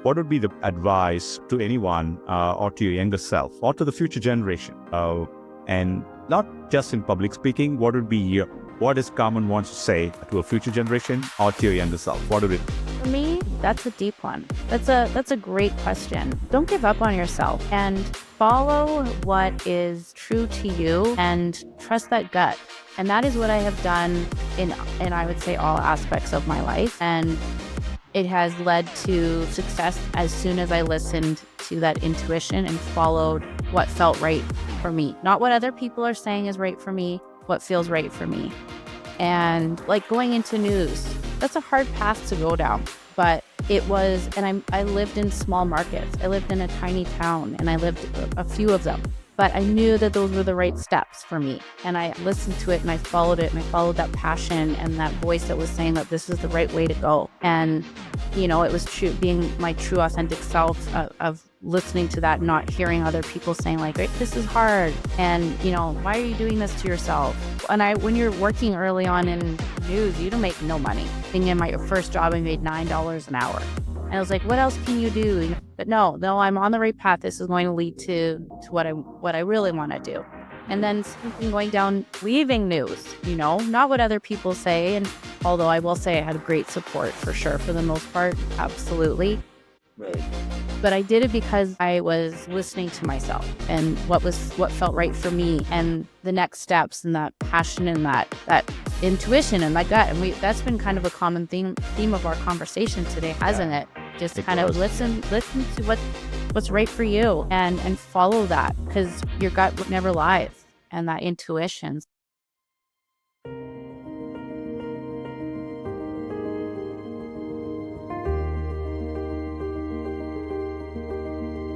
what would be the advice to anyone or to your younger self or to the future generation? And not just in public speaking, what does Carmen wants to say to a future generation or to your younger self? What would it be? For me, that's a deep one. That's a great question. Don't give up on yourself and follow what is true to you and trust that gut. And that is what I have done in I would say all aspects of my life. And it has led to success as soon as I listened to that intuition and followed what felt right for me. Not what other people are saying is right for me, what feels right for me. And like going into news, that's a hard path to go down. But it was, and I lived in small markets. I lived in a tiny town and I lived a few of them. But I knew that those were the right steps for me. And I listened to it and I followed it and I followed that passion and that voice that was saying that this is the right way to go. And, you know, it was true, being my true authentic self of listening to that, not hearing other people saying like, this is hard. And, you know, why are you doing this to yourself? And when you're working early on in news, you don't make no money. I think in my first job, I made $9 an hour. And I was like, what else can you do? But no, I'm on the right path. This is going to lead to what I really want to do. And then going down, leaving news, you know, not what other people say. And although I will say I had great support for sure, for the most part, absolutely. Right. But I did it because I was listening to myself and what felt right for me and the next steps and that passion and that intuition and my gut. And that's been kind of a common theme of our conversation today, hasn't it? Just kind of listen to what's right for you and follow that, because your gut never lies, and that intuition.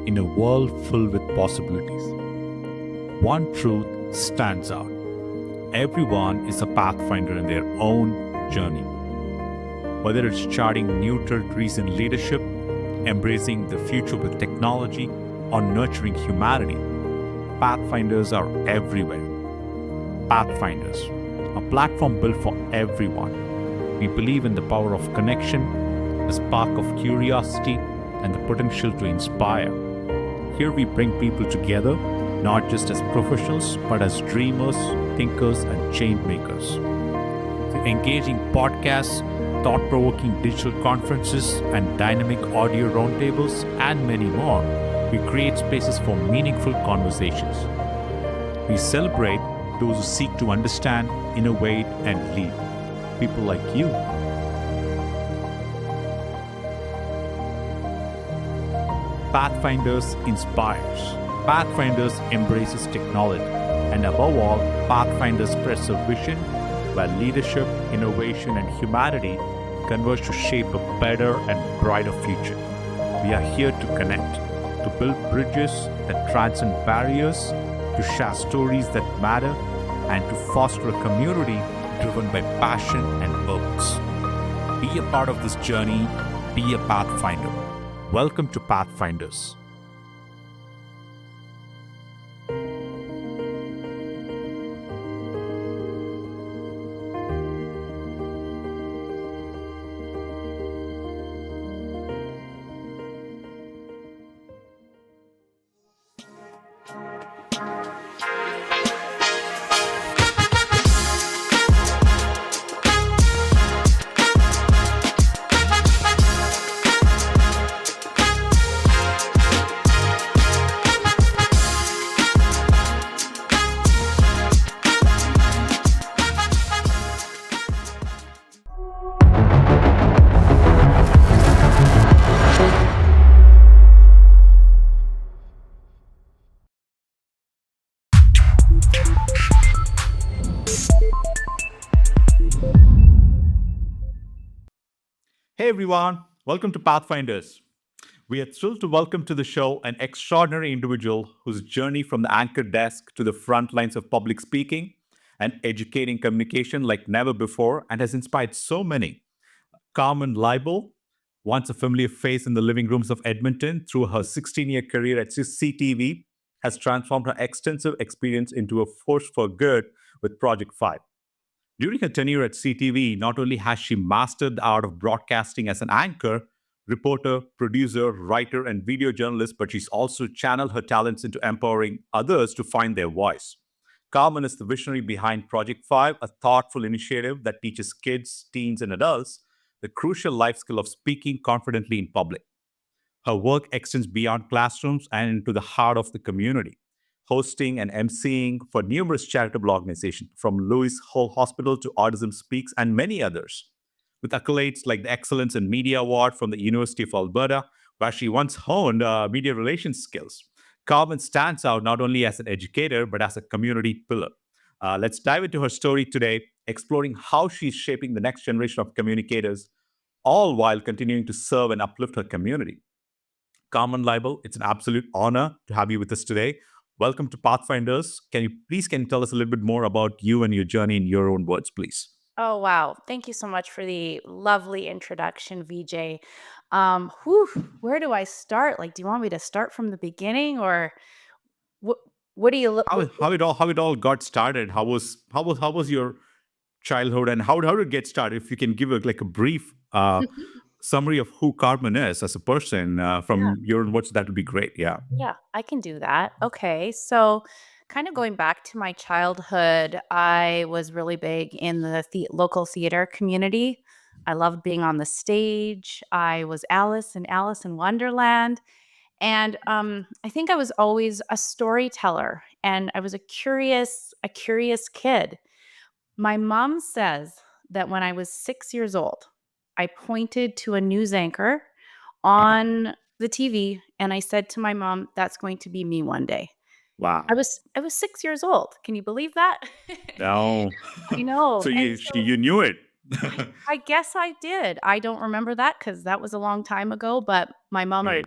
In a world filled with possibilities, one truth stands out. Everyone is a pathfinder in their own journey. Whether it's charting new territories in leadership, embracing the future with technology, or nurturing humanity, pathfinders are everywhere. Pathfinders, a platform built for everyone. We believe in the power of connection, the spark of curiosity, and the potential to inspire. Here we bring people together, not just as professionals, but as dreamers, thinkers, and change makers. Through engaging podcasts, thought-provoking digital conferences, and dynamic audio roundtables, and many more, we create spaces for meaningful conversations. We celebrate those who seek to understand, innovate, and lead. People like you. Pathfinders inspires. Pathfinders embraces technology. And above all, Pathfinders spreads a vision where leadership, innovation, and humanity converge to shape a better and brighter future. We are here to connect, to build bridges that transcend barriers, to share stories that matter, and to foster a community driven by passion and purpose. Be a part of this journey. Be a Pathfinder. Welcome to Pathfinders. Hey everyone, welcome to Pathfinders. We are thrilled to welcome to the show an extraordinary individual whose journey from the anchor desk to the front lines of public speaking and educating communication like never before and has inspired so many. Carmen Leibel, once a familiar face in the living rooms of Edmonton through her 16-year career at CTV, has transformed her extensive experience into a force for good with Project 5. During her tenure at CTV, not only has she mastered the art of broadcasting as an anchor, reporter, producer, writer, and video journalist, but she's also channeled her talents into empowering others to find their voice. Carmen is the visionary behind Project 5, a thoughtful initiative that teaches kids, teens, and adults the crucial life skill of speaking confidently in public. Her work extends beyond classrooms and into the heart of the community, hosting and emceeing for numerous charitable organizations, from Louis Hall Hospital to Autism Speaks and many others. With accolades like the Excellence in Media Award from the University of Alberta, where she once honed media relations skills. Carmen stands out not only as an educator, but as a community pillar. Let's dive into her story today, exploring how she's shaping the next generation of communicators, all while continuing to serve and uplift her community. Carmen Leibel, it's an absolute honor to have you with us today. Welcome to Pathfinders. Can you tell us a little bit more about you and your journey in your own words, please? Oh, wow. Thank you so much for the lovely introduction, VJ. Where do I start? Like, do you want me to start from the beginning, or what? What do you look? How it all got started? How was your childhood, and how did it get started? If you can give like a brief summary of who Carmen is as a person Yeah. from your own words, that would be great. Yeah. Yeah, I can do that. Okay. So, kind of going back to my childhood, I was really big in the local theater community. I loved being on the stage. I was Alice in Alice in Wonderland. And I think I was always a storyteller, and I was a curious kid. My mom says that when I was 6 years old, I pointed to a news anchor on the TV and I said to my mom, "That's going to be me one day." I Wow. was I was 6 years old. Can you believe that? No. I know. So And so you knew it. I guess I did. I don't remember that because that was a long time ago, but my mom, Right.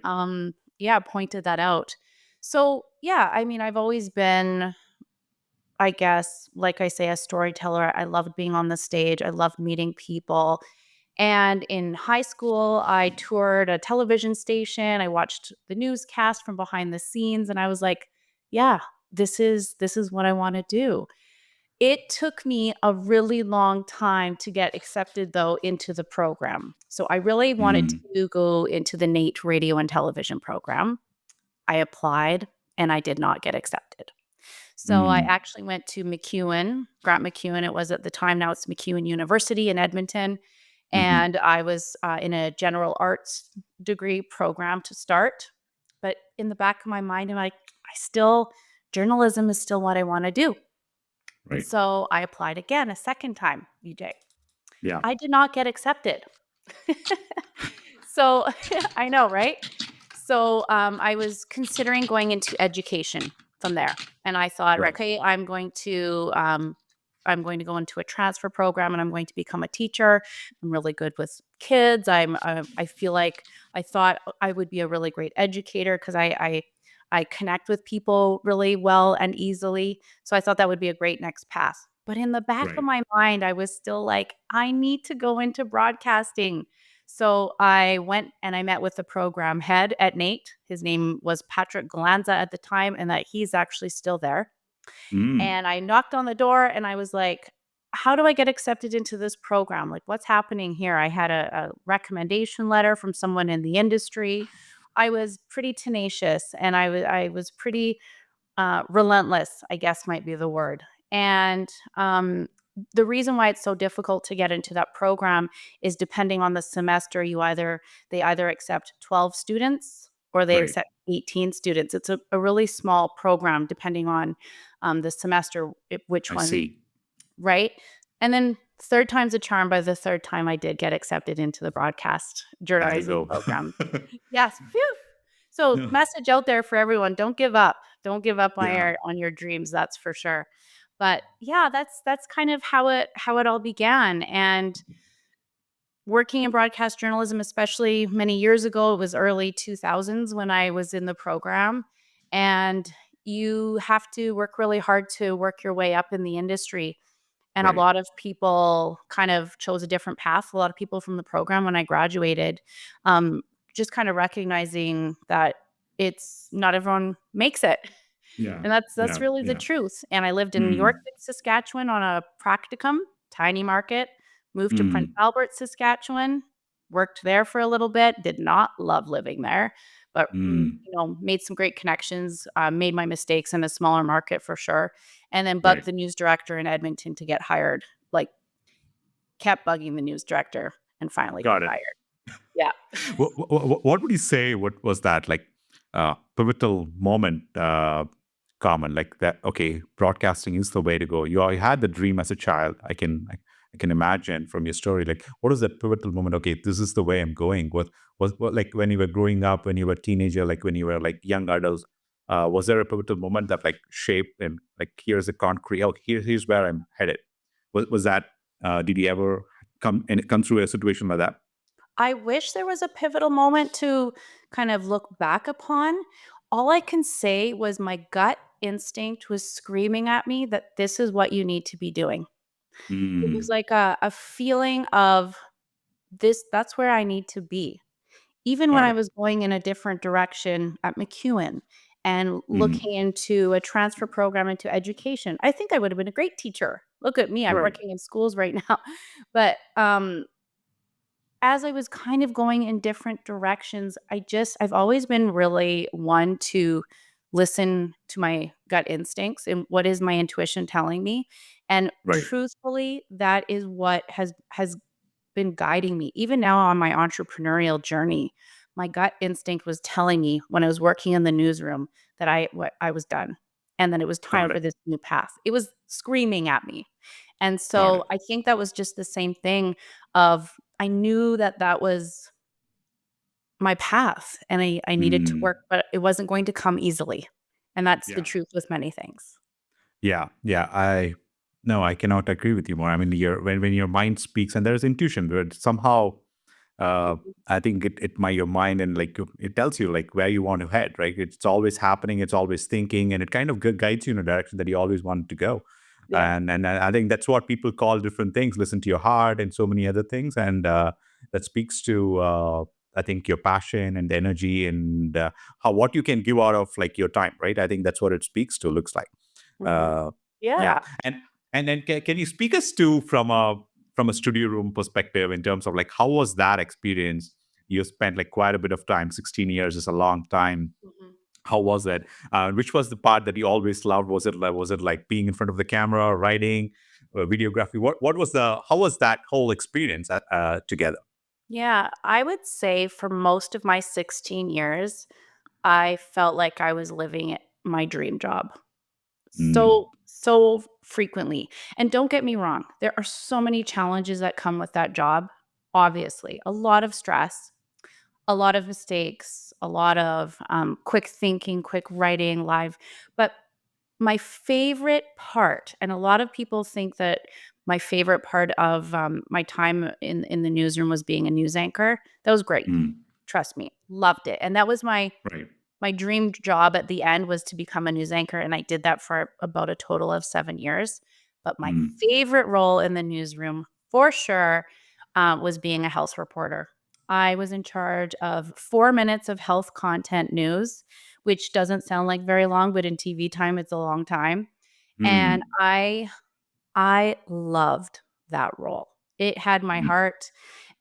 yeah, pointed that out. So, yeah, I mean, I've always been, I guess, like I say, a storyteller. I loved being on the stage. I loved meeting people. And in high school, I toured a television station. I watched the newscast from behind the scenes, and I was like, yeah, this is what I want to do. It took me a really long time to get accepted, though, into the program. So I really wanted Mm. to go into the NATE radio and television program. I applied and I did not get accepted. So I Mm. actually went to McEwen, Grant McEwen, it was at the time. Now it's McEwen University in Edmonton. Hmm. And I was in a general arts degree program to start. But in the back of my mind, I'm like, journalism is still what I want to do. Right. So I applied again a second time, VJ. Yeah. I did not get accepted. So I know, right? So I was considering going into education from there, and I thought, Right. okay, I'm going to go into a transfer program, and I'm going to become a teacher. I'm really good with kids. I feel like I thought I would be a really great educator because I connect with people really well and easily. So I thought that would be a great next path. But in the back of Right. my mind, I was still like, I need to go into broadcasting. So I went and I met with the program head at NATE. His name was Patrick Galanza at the time, and that he's actually still there. Mm. And I knocked on the door and I was like, how do I get accepted into this program? Like, what's happening here? I had a recommendation letter from someone in the industry. I was pretty tenacious and I was pretty relentless, I guess might be the word. And the reason why it's so difficult to get into that program is depending on the semester, they either accept 12 students or they Right. accept 18 students. It's a really small program depending on the semester, which I one, see. right? And then third time's a charm. By the third time, I did get accepted into the broadcast There you journalism go. program. Yes. Phew. So Yeah. message out there for everyone, don't give up. Don't give up on Yeah. your dreams, that's for sure. But yeah, that's kind of how it all began. And working in broadcast journalism, especially many years ago, it was early 2000s when I was in the program. And you have to work really hard to work your way up in the industry. And a Right. lot of people kind of chose a different path. A lot of people from the program when I graduated, um, just kind of recognizing that it's not everyone makes it. Yeah. And that's Yeah. really the Yeah. truth. And I lived in Mm. Yorkton, Saskatchewan on a practicum, tiny market, moved to Prince Mm. Albert, Saskatchewan. worked there for a little bit, did not love living there, but, Mm. made some great connections, made my mistakes in a smaller market for sure, and then bugged Right. the news director in Edmonton to get hired, like, kept bugging the news director and finally got Got it. hired. Yeah. What would you say? What was that like pivotal moment, Carmen? Like that? Okay, broadcasting is the way to go. You had the dream as a child. I can imagine from your story. Like, what is that pivotal moment? Okay, this is the way I'm going. What like when you were growing up, when you were a teenager, like when you were like young adults? Was there a pivotal moment that like shaped and like here's a concrete? Oh, here's where I'm headed. Was that? Did you ever come through a situation like that? I wish there was a pivotal moment to kind of look back upon. All I can say was my gut instinct was screaming at me that this is what you need to be doing. It was Mm. like a feeling of this, that's where I need to be. Even when Got I it. was going in a different direction at McEwen and Mhm. looking into a transfer program into education, I think I would have been a great teacher. Look at me, I'm Right. working in schools right now. But as I was kind of going in different directions, I've always been really one to listen to my gut instincts and what is my intuition telling me. And Right. truthfully, that is what has been guiding me. Even now on my entrepreneurial journey, my gut instinct was telling me when I was working in the newsroom that I was done and that it was time Got for it. this new path. It was screaming at me. And Got so it. I think that was just the same thing of I knew that that was my path and I needed to work, Mm. but it wasn't going to come easily. And that's the Yeah. truth with many things. Yeah. Yeah. I no, I cannot agree with you more. I mean, when your mind speaks and there's intuition, but somehow Mhm. I think your mind and like it tells you like where you want to head, right? It's always happening, it's always thinking, and it kind of guides you in a direction that you always wanted to go. Yeah. And I think that's what people call different things. Listen to your heart and so many other things, and that speaks to I think your passion and the energy and how what you can give out of like your time, right? I think that's what it speaks to. Looks like. Mhm. Uh, yeah, Yeah. and then can you speak us to from a studio room perspective in terms of like how was that experience? You spent like quite a bit of time. 16 years is a long time. Mhm. How was it? Which was the part that you always loved? Was it like being in front of the camera, writing, videography? What was the how was that whole experience together? Yeah, I would say for most of my 16 years, I felt like I was living my dream job Mm, so frequently. And don't get me wrong, there are so many challenges that come with that job. Obviously, a lot of stress, a lot of mistakes, a lot of quick thinking, quick writing, live. But my favorite part, and a lot of people think that my favorite part of my time in the newsroom was being a news anchor. That was great. mm, Trust me, loved it. And that was right. my dream job at the end was to become a news anchor, and I did that for about a total of 7 years. But my Mm, favorite role in the newsroom, for sure, was being a health reporter. I was in charge of 4 minutes of health content news, which doesn't sound like very long, but in TV time, it's a long time. And mm, I loved that role. It had my mm, heart,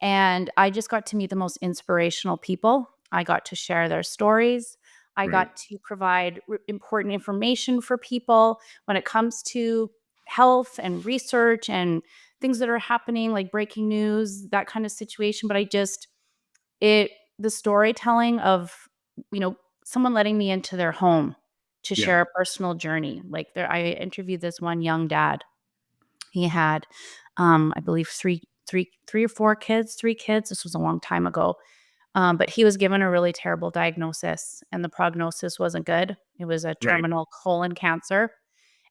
and I just got to meet the most inspirational people. I got to share their stories. I right. got to provide important information for people when it comes to health and research and things that are happening, like breaking news, that kind of situation. But it, the storytelling of, you know, someone letting me into their home to Yeah. share a personal journey. Like I interviewed this one young dad. He had, I believe three or four kids, 3 kids. This was a long time ago. But he was given a really terrible diagnosis, and the prognosis wasn't good. It was a Right. terminal colon cancer,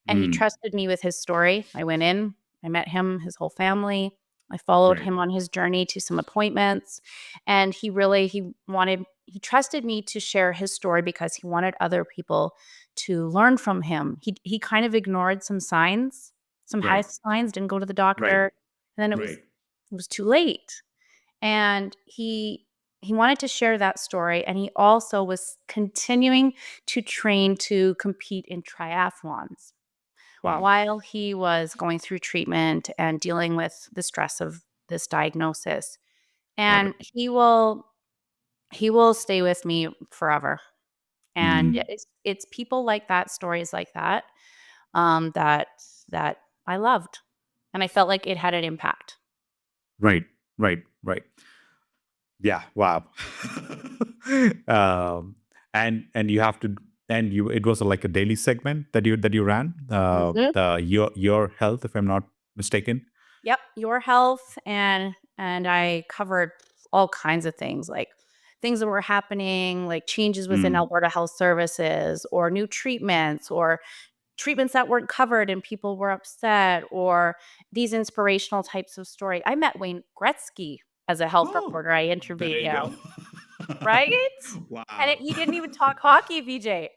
and he Mm, trusted me with his story. I went in, I met him, his whole family. I followed right. him on his journey to some appointments, and he trusted me to share his story because he wanted other people to learn from him. He kind of ignored some signs, some high Right. signs, didn't go to the Right. doctor, and then Right. it was too late. And he wanted to share that story, and he also was continuing to train to compete in triathlons Wow. while he was going through treatment and dealing with the stress of this diagnosis. Got it. And he will stay with me forever. And Mm. it's people like that, stories like that, that I loved, and I felt like it had an impact. Right, right, right. Yeah. Wow. um, and you have to, and you, it was like a daily segment that you ran. Mhm. The your health, if I'm not mistaken. Yep, your health, and I covered all kinds of things, like things that were happening, like changes within Mm. Alberta Health Services, or new treatments, or treatments that weren't covered and people were upset, or these inspirational types of story. I met Wayne Gretzky as a health Oh, reporter. I there interviewed you go. him, right? And Wow. he didn't even talk hockey, VJ.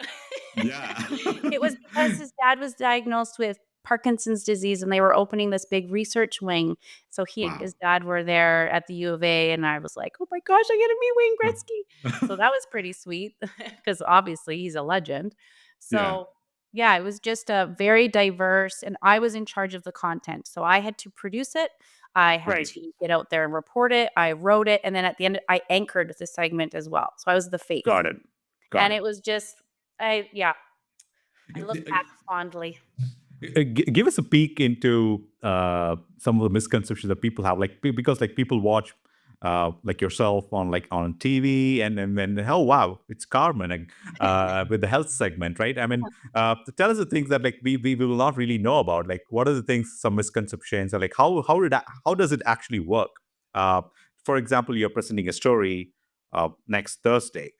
Yeah. It was because his dad was diagnosed with Parkinson's disease, and they were opening this big research wing. So he and Wow. his dad were there at the U of A, and I was like, "Oh my gosh, I get to meet Wayne Gretzky." So that was pretty sweet because obviously he's a legend. Yeah. So yeah, it was just a very diverse, and I was in charge of the content. So I had to produce it. I had Right. to get out there and report it. I wrote it, and then at the end, I anchored the segment as well. So I was the face, Got it. Got and it. it was just, I look back fondly. Give us a peek into some of the misconceptions that people have, like because like people watch like yourself on like on TV, and then oh wow, it's Carmen, like, with the health segment, right? I mean, tell us the things that like we will not really know about. Like, what are the things, some misconceptions, or like how does it actually work? Uh, for example, you're presenting a story next Thursday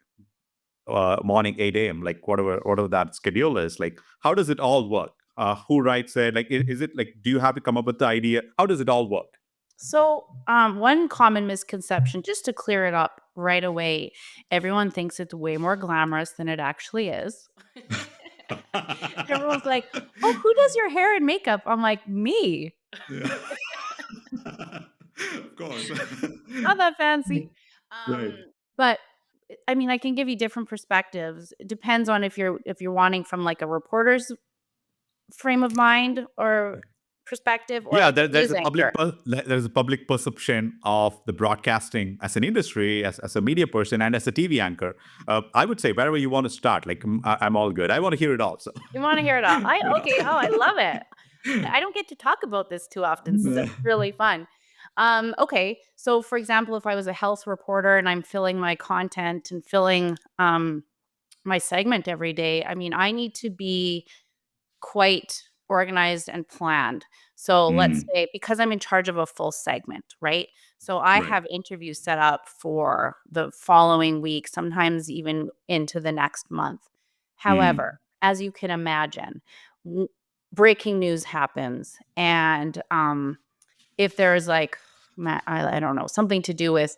morning 8 a.m. Like whatever that schedule is. Like, how does it all work? Who writes it? Like, is it like, do you have to come up with the idea? How does it all work? So, one common misconception, just to clear it up right away, everyone thinks it's way more glamorous than it actually is. Everyone's like, "Oh, who does your hair and makeup?" I'm like, "Me." Yeah. Of course. Not that fancy. Um, Right. but I mean, I can give you different perspectives. It depends on if you're wanting from like a reporter's frame of mind or perspective, or Yeah, like a news anchor. there's a public perception of the broadcasting as an industry, as a media person, and as a TV anchor. I would say wherever you want to start, like I'm all good. I want to hear it all. So. You wanna hear it all. I Okay, oh, I love it. I don't get to talk about this too often, so that's really fun. Okay, so for example, if I was a health reporter and I'm filling my content and filling, my segment every day, I mean, I need to be quite organized and planned. So let's Mm, say, because I'm in charge of a full segment, right? So I right. have interviews set up for the following week, sometimes even into the next month. Mm, However, as you can imagine, w- breaking news happens, and if there's like, I don't know, something to do with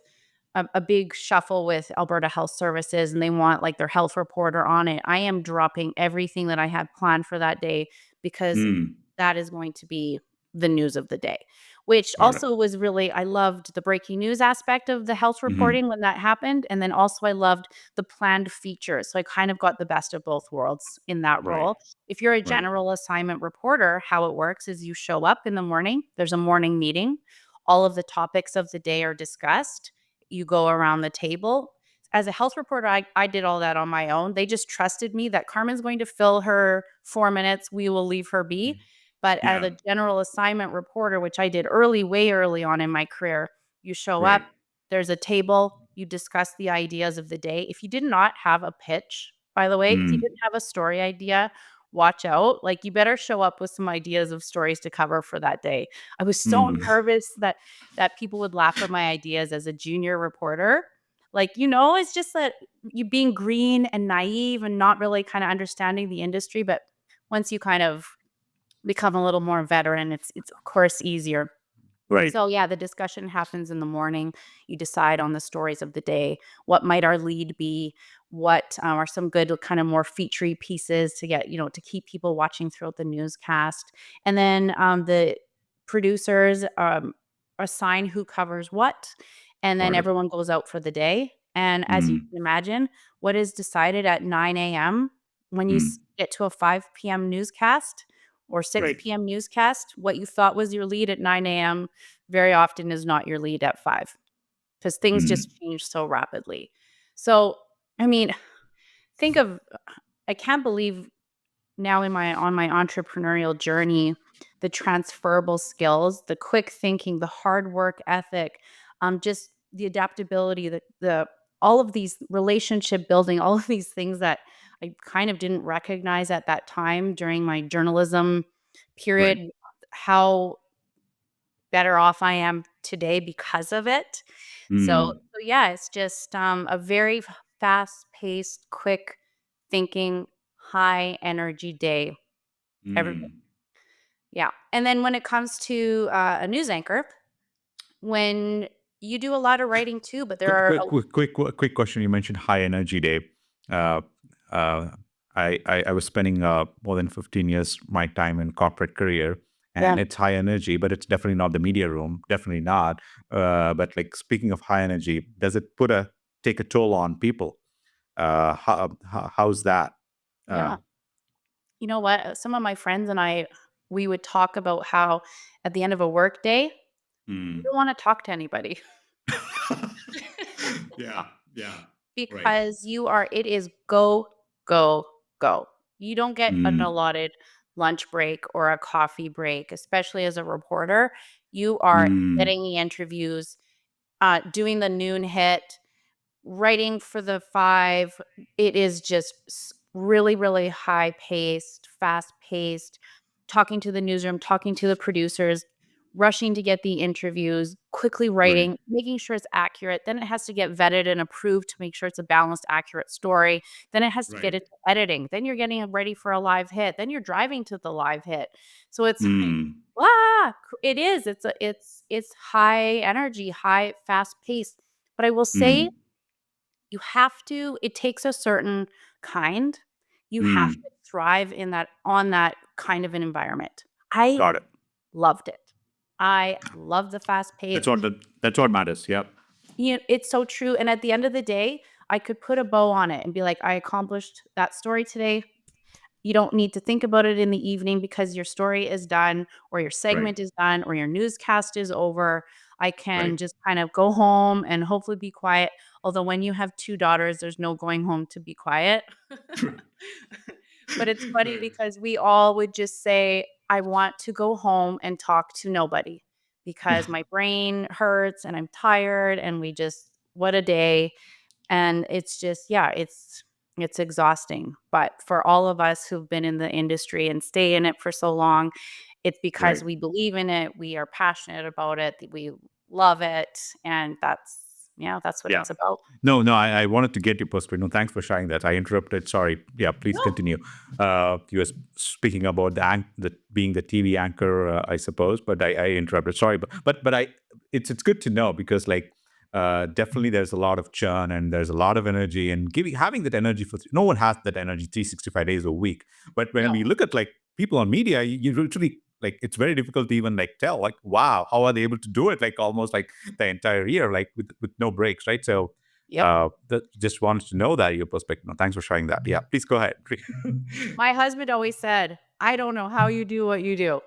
a big shuffle with Alberta Health Services, and they want like their health reporter on it, I am dropping everything that I had planned for that day, because mm, that is going to be the news of the day. Which got it. also was really, I loved the breaking news aspect of the health Hmm. reporting when that happened. And then also I loved the planned features. So I kind of got the best of both worlds in that Right. role. If you're a Right. general assignment reporter, how it works is you show up in the morning, there's a morning meeting, all of the topics of the day are discussed, you go around the table. As a health reporter, I did all that on my own. They just trusted me that Carmen's going to fill her 4 minutes. We will leave her be. But as Yeah. a general assignment reporter, which I did early, way early on in my career, you show up, Right. there's a table, you discuss the ideas of the day. If you did not have a pitch, by the way, if you Mm, didn't have a story idea, watch out. Like, you better show up with some ideas of stories to cover for that day. I was so mm. nervous that people would laugh at my ideas as a junior reporter. Like, it's just that you being green and naive and not really kind of understanding the industry. But once you kind of become a little more veteran, it's of course easier. Right. So yeah, the discussion happens in the morning. You decide on the stories of the day. What might our lead be? What are some good kind of more featurey pieces to get, to keep people watching throughout the newscast? And then the producers assign who covers what, and then Got it. everyone goes out for the day. And as you Mm, can imagine, what is decided at 9 a.m. when you mm. get to a 5 p.m. newscast or Right. 6 p.m. newscast, what you thought was your lead at 9 a.m. very often is not your lead at 5. because things Mm. just change so rapidly. So, I mean, think of I can't believe now in my on my entrepreneurial journey, the transferable skills, the quick thinking, the hard work ethic, just the adaptability, the all of these relationship building, all of these things that I kind of didn't recognize at that time during my journalism Right. period, how better off I am today because of it. Mm. So yeah, it's just a very fast paced, quick thinking, high energy day. Every Mm. Yeah. And then when it comes to a news anchor, when you do a lot of writing too, but there Quick, are quick, quick, quick, quick question. You mentioned high energy day. Uh, uh, I was spending more than 15 years my time in corporate career, yeah. and it's high energy, but it's definitely not the media room. Definitely not. But like speaking of high energy, does it take a toll on people? How's that? Uh, Yeah. You know what? Some of my friends and I, we would talk about how at the end of a work day, you mm. don't want to talk to anybody. Yeah, yeah, right. Because it is go, go, go. You don't get an Mm. allotted lunch break or a coffee break, especially as a reporter. You are Mm. getting the interviews, doing the noon hit, writing for the 5. It is just really, really high paced, fast paced, talking to the newsroom, talking to the producers, rushing to get the interviews, quickly Right, writing, making sure it's accurate. Then it has to get vetted and approved to make sure it's a balanced, accurate story. Then it has to get right. into editing. Then you're getting it ready for a live hit. Then you're driving to the live hit. So it's like, Mm. it is. It's high energy, high, fast paced. But I will say Mm. it takes a certain kind. You have Mm. to thrive in that on that kind of an environment. I Got it. loved it. I love the fast pace. That's what matters. Yep. It's so true. And at the end of the day, I could put a bow on it and be like, I accomplished that story today. You don't need to think about it in the evening because your story is done or your Right. segment is done or your newscast is over. I can Right. just kind of go home and hopefully be quiet. Although when you have 2 daughters, there's no going home to be quiet. But it's funny Right. because we all would just say, "I want to go home and talk to nobody because my brain hurts and I'm tired," and we just what a day. And it's just yeah, it's exhausting. But for all of us who've been in the industry and stay in it for so long, it's because Right. we believe in it, we are passionate about it, we love it, and that's what Yeah. it's about. No, no, I wanted to get your perspective. No, thanks for sharing that. I interrupted. Sorry. Yeah, please No. continue. You were speaking about the being the TV anchor, I suppose, but I interrupted. Sorry, but it's good to know because like definitely there's a lot of churn and there's a lot of energy and having that energy for no one has that energy 365 days a week. But when No. we look at like people on media, you literally like it's very difficult to even like tell like wow how are they able to do it like almost like the entire year, like with no breaks, right? So, Yep. just wanted to know that your perspective. No, thanks for sharing that. Yeah, please go ahead. My husband always said, "I don't know how you do what you do." Right,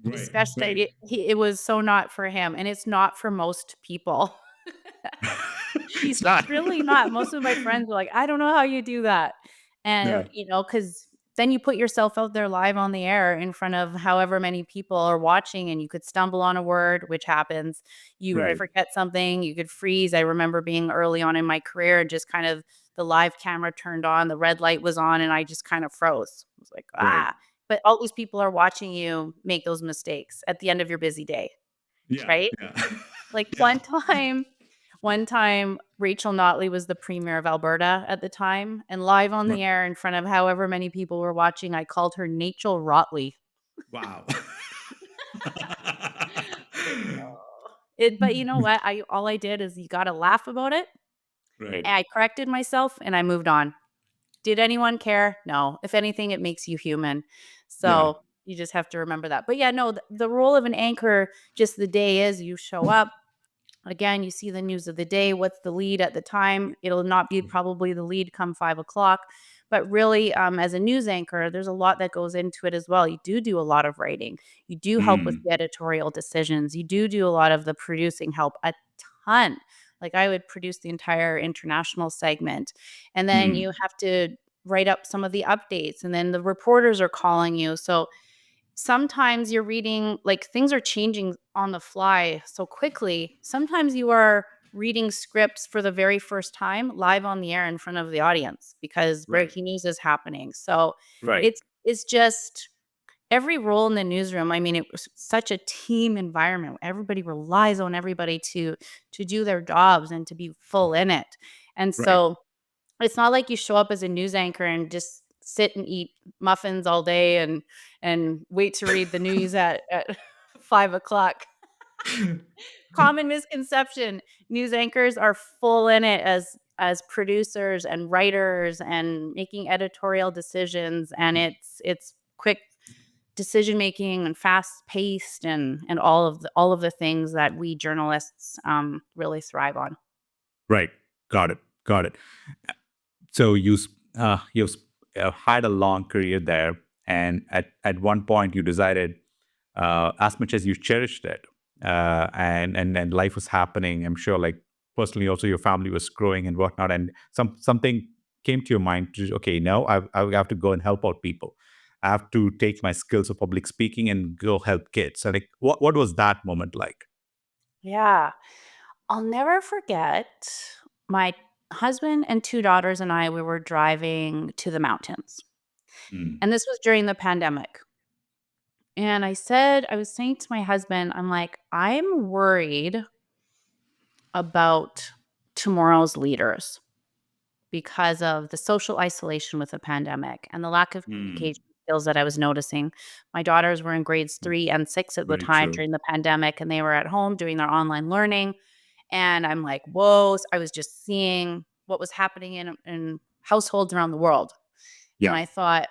right. Especially it was so not for him, and it's not for most people. It's It's not. really not. Most of my friends are like, "I don't know how you do that." And, Yeah, because then you put yourself out there live on the air in front of however many people are watching, and you could stumble on a word, which happens. You right, forget something, you could freeze. I remember being early on in my career and just kind of the live camera turned on, the red light was on, and I just kind of froze. I was like, right. "Ah." But all these people are watching you make those mistakes at the end of your busy day, Yeah, right? yeah, Like yeah. one time, Rachel Notley was the premier of Alberta at the time, and live on the Right. air in front of however many people were watching, I called her Nachel Rotley. Wow. Like, oh. But you know what? All I did is you gotta laugh about it, Right. and I corrected myself, and I moved on. Did anyone care? No. If anything, it makes you human. Yeah. So, you just have to remember that. But yeah, no, the role of an anchor just the day is you show up. Again, you see the news of the day. What's the lead at the time? It'll not be probably the lead come 5 o'clock, But really, as a news anchor, there's a lot that goes into it as well. You do a lot of writing. You do help with Mm. the editorial decisions. You do a lot of the producing help, a ton. Like I would produce the entire international segment. And then Mm. you have to write up some of the updates, and then the reporters are calling you. So sometimes you're reading, like, things are changing on the fly so quickly. Sometimes you are reading scripts for the very first time live on the air in front of the audience because Right. breaking news is happening. So Right. it's just every role in the newsroom. I mean, it was such a team environment. Everybody relies on everybody to do their jobs and to be full in it. And Right. so it's not like you show up as a news anchor and just sit and eat muffins all day and wait to read the news at 5 o'clock. Common misconception. News anchors are full in it as producers and writers and making editorial decisions, and it's quick decision making and fast paced and all of the things that we journalists really thrive on. Right. Got it. Got it. So you've had a long career there, and at one point you decided, as much as you cherished it, and life was happening. I'm sure, like personally, also your family was growing and whatnot, and something came to your mind to, okay, no, I have to go and help out people. I have to take my skills of public speaking and go help kids. And like, what was that moment like? Yeah. I'll never forget my husband and 2 daughters and I, we were driving to the mountains, Mm. and this was during the pandemic, and I was saying to my husband, I'm like, "I'm worried about tomorrow's leaders because of the social isolation with the pandemic and the lack of Mm. communication skills that I was noticing." My daughters were in grades 3 and 6 at the Very time true. during the pandemic, and they were at home doing their online learning. And I'm like, "Whoa." I was just seeing what was happening in households around the world. And Yeah. I thought,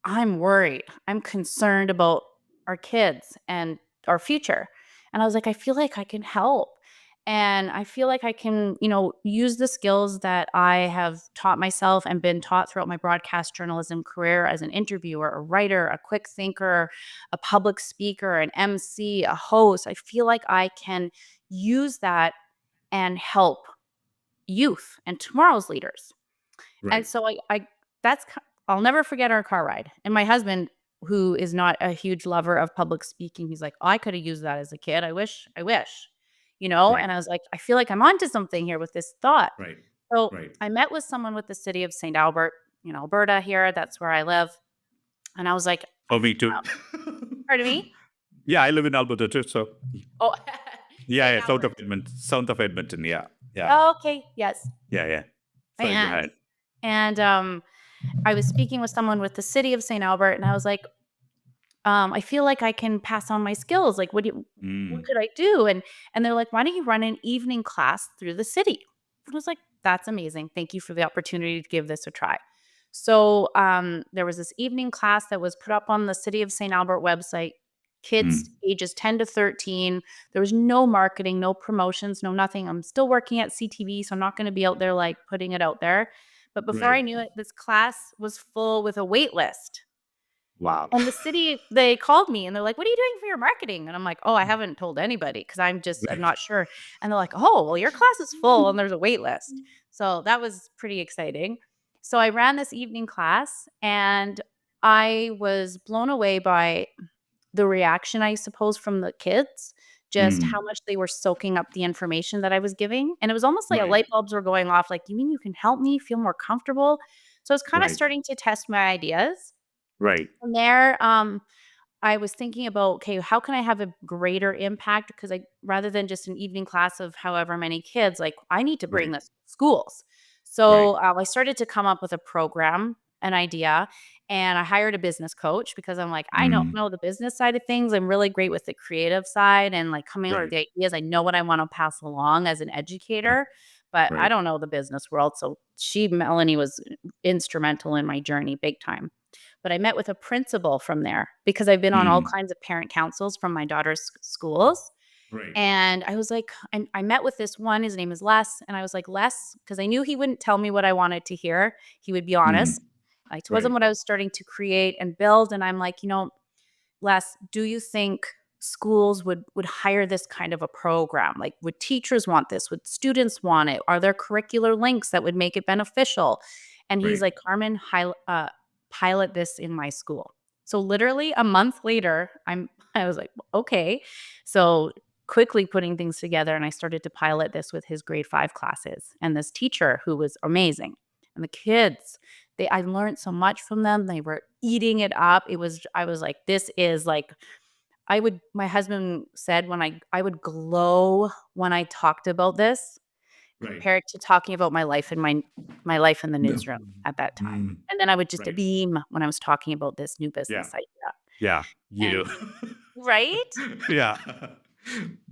"I'm worried. I'm concerned about our kids and our future." And I was like, "I feel like I can help. And I feel like I can, use the skills that I have taught myself and been taught throughout my broadcast journalism career as an interviewer, a writer, a quick thinker, a public speaker, an MC, a host. I feel like I can use that and help youth and tomorrow's leaders." And Right. so I that's ki I'll never forget our car ride. And my husband, who is not a huge lover of public speaking, he's like, "I coulda used that as a kid. I wish." Right. And I was like, "I feel like I'm onto something here with this thought." Right. So Right. I met with someone with the city of St. Albert in Alberta here, that's where I live, and I was like, Oh, me too. "Pardon me?" Yeah, I live in Alberta too. So Oh, yeah, St. yeah, Albert. south of Edmonton. Yeah, yeah, Oh, okay, yes. yeah, yeah. Sorry, go And ahead. I was speaking with someone with the city of St. Albert, and I was like, I feel like I can pass on my skills. Like, what Mm. could I do? And they're like, "Why don't you run an evening class through the city?" And I was like, "That's amazing. Thank you for the opportunity to give this a try." So there was this evening class that was put up on the City of St. Albert website. Kids Mm. ages 10 to 13. There was no marketing, no promotions, no nothing. I'm still working at CTV, so I'm not going to be out there like putting it out there. But before Right. I knew it, this class was full with a wait list. Wow. And the city, they called me and they're like, "What are you doing for your marketing?" And I'm like, "Oh, I haven't told anybody because I'm Right. not sure." And they're like, "Oh, well, your class is full and there's a wait list." So that was pretty exciting. So I ran this evening class and I was blown away by the reaction, I suppose, from the kids, just how Mm. much they were soaking up the information that I was giving. And it was almost like a Right. light bulbs were going off, like, "You mean you can help me feel more comfortable?" So I was kind of Right. starting to test my ideas. Right. From there, I was thinking about, okay, how can I have a greater impact? Because I rather than just an evening class of however many kids, like I need to bring Right. this to schools. Right. So I started to come up with a program, an idea, and I hired a business coach because I'm like, I don't Mm. know the business side of things. I'm really great with the creative side and like coming up with Right. the ideas. I know what I want to pass along as an Right. educator, but I Right. don't know the business world. So Melanie was instrumental in my journey, big time. But I met with a principal from there because I've been on all Mm. kinds of parent councils from my daughter's schools. Right. And I was like, I met with this one, his name is Les. And I was like, Les, because I knew he wouldn't tell me what I wanted to hear. He would be honest. I told him Right. what I was starting to create and build. And I'm like, Les, do you think schools would hire this kind of a program? Like, would teachers want this? Would students want it? Are there curricular links that would make it beneficial? And he's Right. like, Carmen, pilot this in my school. So literally a month later, I was like, okay. So quickly putting things together, and I started to pilot this with his grade 5 classes and this teacher who was amazing. And the kids, I learned so much from them. They were eating it up. I was like, this is like, my husband said when I would glow when I talked about this Right. compared to talking about my life in my life in the newsroom at that time. Mm, And then I would just right. beam when I was talking about this new Yeah. business idea. Yeah, you do. And right? Yeah.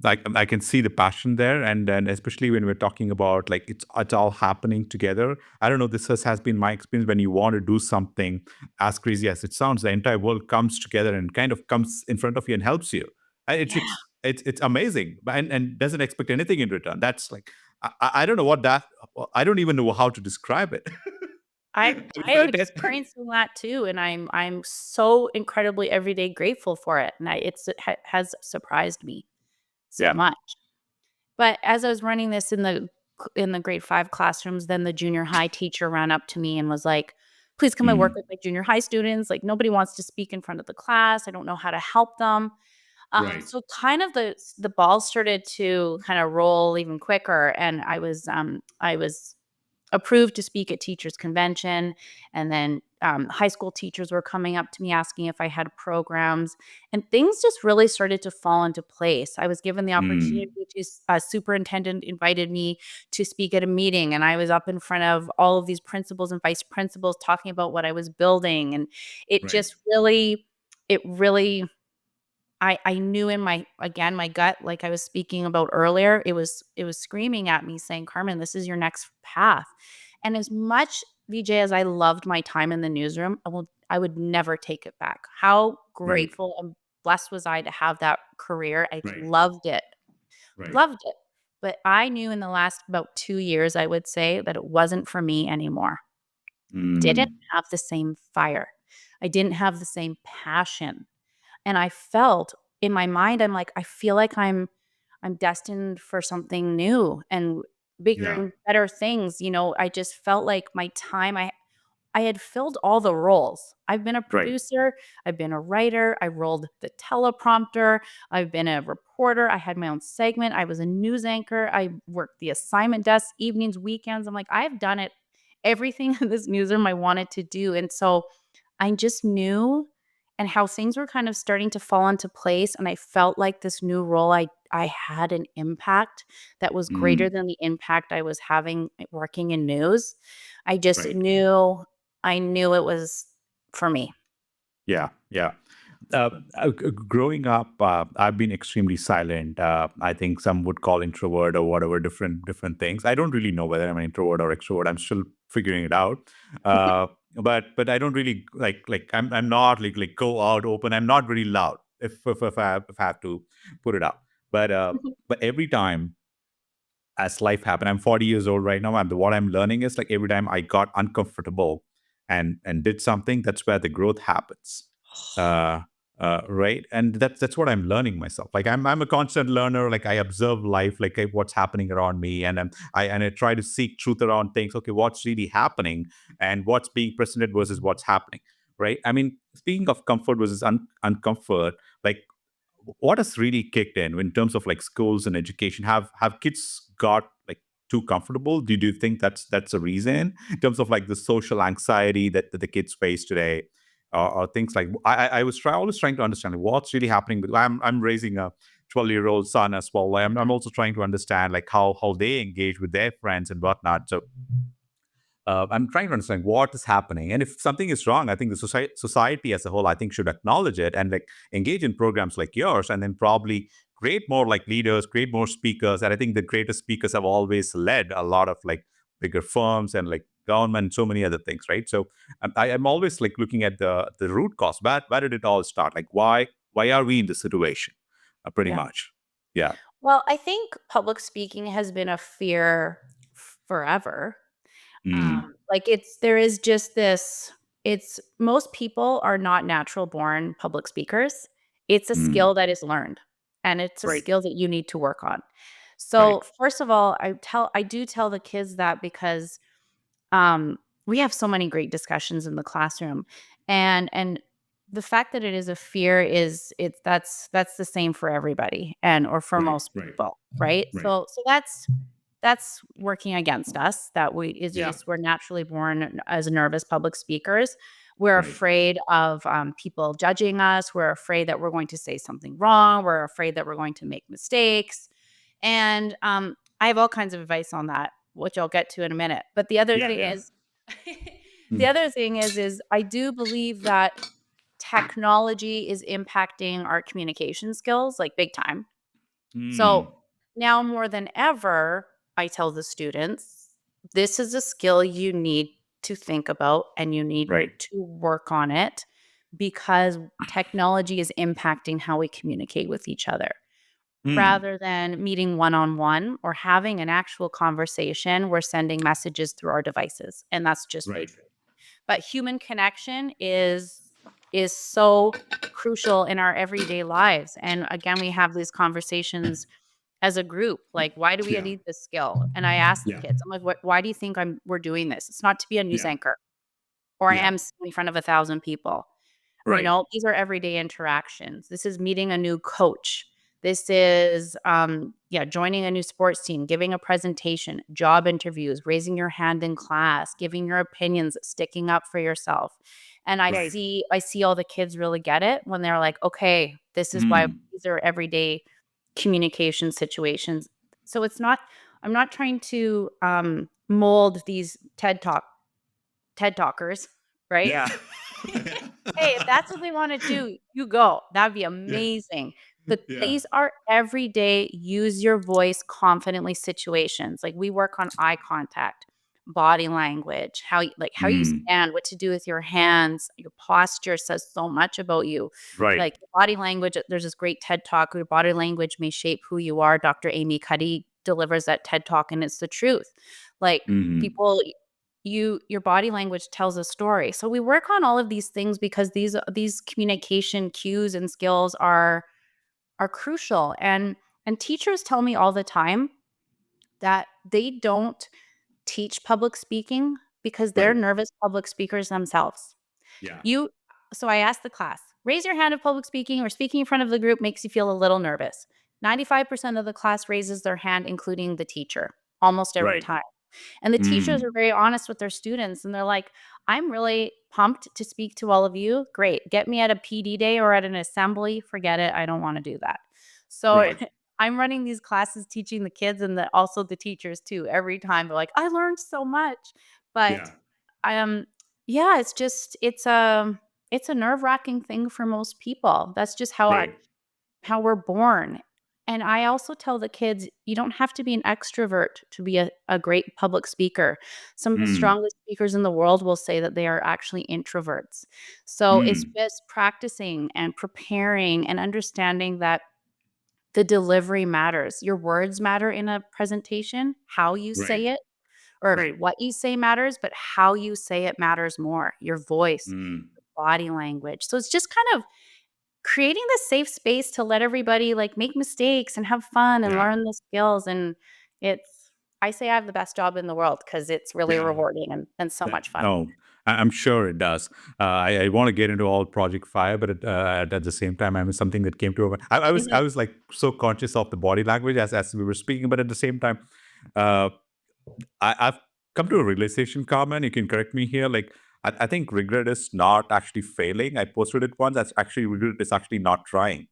Like I can see the passion there, and then especially when we're talking about like it's all happening together. I don't know. Has been my experience when you want to do something as crazy as it sounds. The entire world comes together and kind of comes in front of you and helps you. And Yeah. it's amazing, and doesn't expect anything in return. That's like I don't know what that. I don't even know how to describe it. I Have you I am felt it? experiencing that too, and I'm so incredibly everyday grateful for it, and it has surprised me so Yeah. much. But as I was running this in the grade 5 classrooms, then the junior high teacher ran up to me and was like, "Please come and work Mm, with my junior high students. Like nobody wants to speak in front of the class. I don't know how to help them." Right. So kind of the ball started to kind of roll even quicker, and I was approved to speak at teachers convention, and then high school teachers were coming up to me asking if I had programs, and things just really started to fall into place. I was given the opportunity mm, to a superintendent invited me to speak at a meeting, and I was up in front of all of these principals and vice principals talking about what I was building, and it Right. just really I knew in my gut, like I was speaking about earlier, it was screaming at me saying, "Carmen, this is your next path." And as much, VJ, as I loved my time in the newsroom, I would never take it back. How Right. grateful and blessed was I to have that career. I Right. loved it. Right. Loved it. But I knew in the last about 2 years, I would say, that it wasn't for me anymore. Didn't mm, have the same fire. I didn't have the same passion. And I felt in my mind, I'm like, I feel like I'm destined for something new and bigger Yeah. and better things. I just felt like my time, I had filled all the roles. I've been a right. producer, I've been a writer, I rolled the teleprompter, I've been a reporter, I had my own segment, I was a news anchor, I worked the assignment desk, evenings, weekends. I'm like, I've done it, everything in this newsroom I wanted to do. And so I just knew and how things were kind of starting to fall into place. And I felt like this new role, I had an impact that was greater Mm, than the impact I was having working in news. I just Right. knew it was for me. yeah. Yeah. Growing up, I've been extremely silent. I think some would call introvert or whatever, different things. I don't really know whether I'm an introvert or extrovert. I'm still figuring it out. But I don't really like I'm not like go out open. I'm not very loud if I have to put it out. But but every time as life happened. I'm 40 years old right now. And what I'm learning is like every time I got uncomfortable and did something, that's where the growth happens. Uh, right, and that's what I'm learning myself. Like I'm a constant learner. Like I observe life, like what's happening around me, and I try to seek truth around things. Okay, what's really happening, and what's being presented versus what's happening. Right. I mean, speaking of comfort versus uncomfort, like what has really kicked in terms of like schools and education? Have kids got like too comfortable? Do you think that's a reason in terms of like the social anxiety that the kids face today, or things like I was always trying to understand like, what's really happening. But I'm raising a 12-year-old son as well. I'm also trying to understand like how they engage with their friends and whatnot. So I'm trying to understand what is happening, and if something is wrong, I think the society as a whole, I think, should acknowledge it and like engage in programs like yours, and then probably create more like leaders, create more speakers. And I think the greatest speakers have always led a lot of like bigger firms and like government, so many other things, right? So I'm always like looking at the root cause. Where did it all start? Like why are we in this situation? Pretty Yeah. much. Yeah. Well, I think public speaking has been a fear forever. Mm. Like there is just this, it's most people are not natural born public speakers. It's a Mm. skill that is learned and it's a Right. skill that you need to work on. Right. So, first of all, I do tell the kids that because um, we have so many great discussions in the classroom, and the fact that it is a fear is it's that's the same for everybody and or for Right. most Right. people, right? Right. So that's working against us. That we is Yeah. just we're naturally born as nervous public speakers. We're Right. afraid of people judging us. We're afraid that we're going to say something wrong. We're afraid that we're going to make mistakes. And I have all kinds of advice on that, which I'll get to in a minute. But the other Yeah. thing Yeah. is, the Mm. other thing is I do believe that technology is impacting our communication skills like big time. So Mm. now more than ever, I tell the students, this is a skill you need to think about and you need Right. to work on it because technology is impacting how we communicate with each other Mm. rather than meeting one on one or having an actual conversation. We're sending messages through our devices, and that's just the Right. truth. But human connection is so crucial in our everyday lives. And again, we have these conversations as a group, like, why do we Yeah. need this skill? And I ask the Yeah. kids, I'm like, why do you think we're doing this? It's not to be a news Yeah. anchor or I Yeah. am in front of 1,000 people. Right. These are everyday interactions. This is meeting a new coach. This is, joining a new sports team, giving a presentation, job interviews, raising your hand in class, giving your opinions, sticking up for yourself. And Right. I see all the kids really get it when they're like, okay, this is why Mm. these are everyday communication situations. So I'm not trying to mold these TED talkers, right? Yeah. Hey, if that's what they wanna do, you go. That'd be Yeah. amazing. But Yeah. these are everyday use your voice confidently situations. Like, we work on eye contact, body language, how you Mm. stand, what to do with your hands. Your posture says so much about you. Right. Like, body language, there's this great TED Talk, "Your body language may shape who you are." Dr. Amy Cuddy delivers that TED Talk, and it's the truth. Like, Mm. people your body language tells a story. So we work on all of these things because these communication cues and skills are crucial. And teachers tell me all the time that they don't teach public speaking because they're Right. nervous public speakers themselves. Yeah. You so I asked the class, raise your hand if public speaking or speaking in front of the group makes you feel a little nervous. 95% of the class raises their hand, including the teacher, almost every Right. time. And the teachers Mm. are very honest with their students, and they're like, "I'm really pumped to speak to all of you. Great. Get me at a PD day or at an assembly. Forget it. I don't wanna do that." So, Right. I'm running these classes teaching the kids and also the teachers too. Every time they're like, "I learned so much." But, Yeah. um, yeah, it's a nerve-wracking thing for most people. That's just Right. how we're born. And I also tell the kids, you don't have to be an extrovert to be a great public speaker. Some of the Mm. strongest speakers in the world will say that they are actually introverts. So it's Mm. just practicing and preparing and understanding that the delivery matters. Your words matter in a presentation, how you Right. say it, or Right. what you say matters, but how you say it matters more. Your voice, Mm. body language. So it's just kind of creating this safe space to let everybody, like, make mistakes and have fun and Yeah. learn the skills, and it's I say I have the best job in the world because it's really Yeah. rewarding and so That, much fun. no, I'm sure it does. I want to get into all Project Fire, but at the same time, I mean, something that came to over. I Mhm. was like so conscious of the body language as we were speaking, but at the same time, uh, I've come to a realization, Carmen. You can correct me here. Like, I think regret is not actually failing. I posted it once. That's actually regret is actually not trying.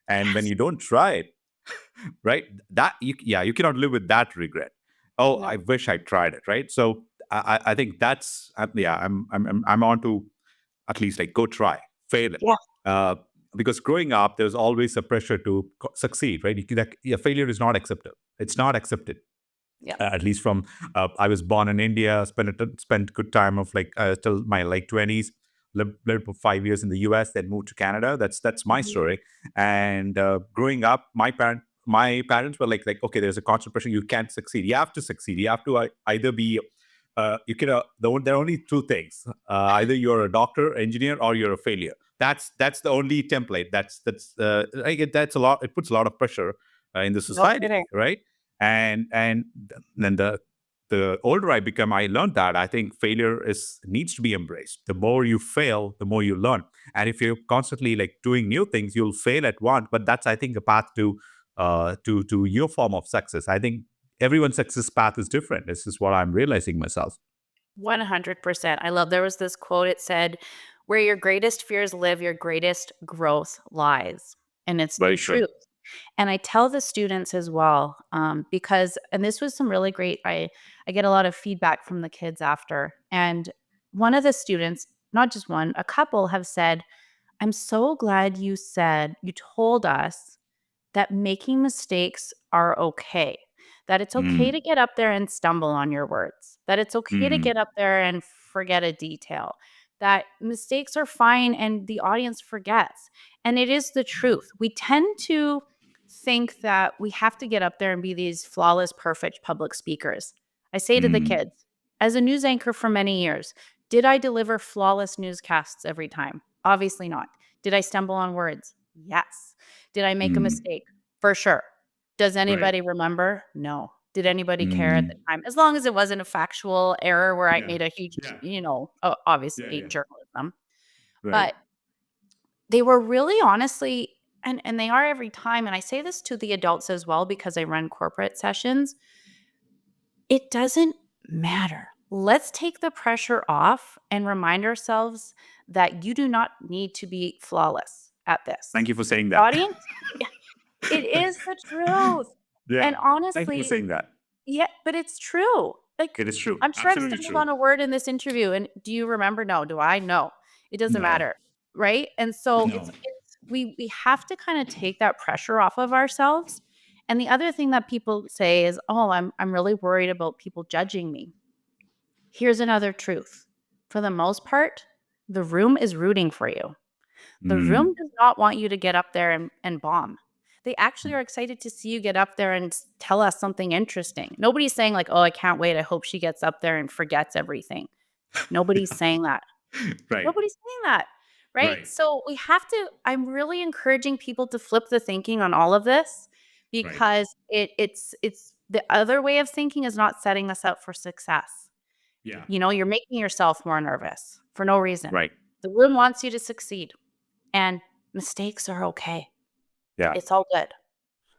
And when Yes. you don't try it, right? That you cannot live with that regret. Oh, I No. wish I tried it, right? So I think that's yeah, I'm on to at least like go try, fail it. Yeah. Uh, because growing up, there's always a pressure to succeed, right? Yeah, failure is not accepted. It's not accepted. Yeah. At least from I was born in India, spent good time of like till my late 20s, lived for 5 years in the US, then moved to Canada. That's my Mhm. story. And growing up, my parent, my parents were like, okay, there's a constant pressure. You can't succeed. You have to succeed. You have to either be, you can. There are only two things. Either you're a doctor, engineer, or you're a failure. That's the only template. I get that's a lot. It puts a lot of pressure in the No society, kidding. right? And then the older I become, I learned that I think failure needs to be embraced. The more you fail, the more you learn. And if you're constantly like doing new things, you'll fail at once. But that's, I think, a path to your form of success. I think everyone's success path is different. This is what I'm realizing myself. 100%. I love there was this quote. It said, "Where your greatest fears live, your greatest growth lies." And it's the Very true. truth. And I tell the students as well, because, and this was some really great, I get a lot of feedback from the kids after. And one of the students, not just one, a couple have said, "I'm so glad you told us that making mistakes are okay. That it's okay to get up there and stumble on your words. That it's okay to get up there and forget a detail. That mistakes are fine and the audience forgets." And it is the truth. We tend to think that we have to get up there and be these flawless, perfect public speakers. I say to the kids, as a news anchor for many years, did I deliver flawless newscasts every time? Obviously not. Did I stumble on words? Yes. Did I make a mistake? For sure. Does anybody remember? No. Did anybody care at the time? As long as it wasn't a factual error where I made a huge, obviously hate journalism. But they were really honestly, and they are every time, and I say this to the adults as well because I run corporate sessions. It doesn't matter. Let's take the pressure off and remind ourselves that you do not need to be flawless at this. Thank you for saying that. Audience, it is the truth. And Thank you for honestly, saying that. yeah, but it's true. Like, It is true. I'm sure I Absolutely stumbled true. on a word in this interview, and do you remember? No. Do I? No. It doesn't No. matter, right? And so No. we have to kind of take that pressure off of ourselves. And the other thing that people say is, "Oh, I'm really worried about people judging me." Here's another truth. For the most part, the room is rooting for you. The room does not want you to get up there and bomb. They actually are excited to see you get up there and tell us something interesting. Nobody's saying like, "Oh, I can't wait. I hope she gets up there and forgets everything." Nobody's saying that. Right. Nobody's saying that, right? Right. So we have to, I'm really encouraging people to flip the thinking on all of this because it's the other way of thinking is not setting us up for success. Yeah. You're making yourself more nervous for no reason. Right. The room wants you to succeed, and mistakes are okay. Yeah. It's all good.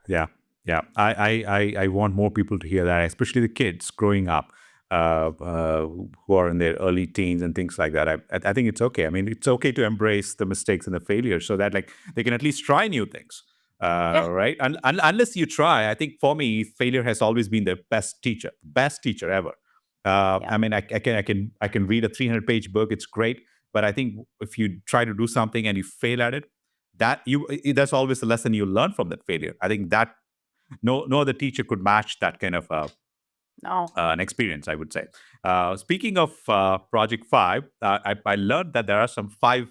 Yeah, yeah. I want more people to hear that, especially the kids growing up, who are in their early teens and things like that. I think it's okay. I mean, it's okay to embrace the mistakes and the failures, so that like they can at least try new things, Yeah. right? And unless you try, I think for me, failure has always been the best teacher ever. Yeah. I mean, I can read a 300-page book. It's great, but I think if you try to do something and you fail at it, that's always a lesson you learn from that failure. I think that no other teacher could match that kind of No. an experience, I would say. Speaking of Project 5, I learned that there are some 5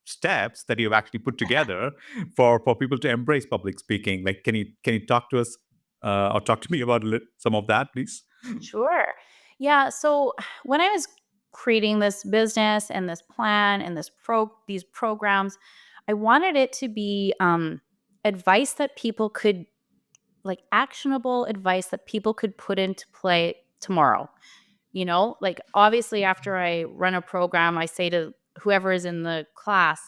steps that you've actually put together for people to embrace public speaking. Like, can you talk to us or talk to me about some of that, please? Sure. Yeah. So when I was creating this business and this plan and these programs, I wanted it to be advice that people could, like, actionable advice that people could put into play tomorrow. Like, obviously after I run a program, I say to whoever is in the class,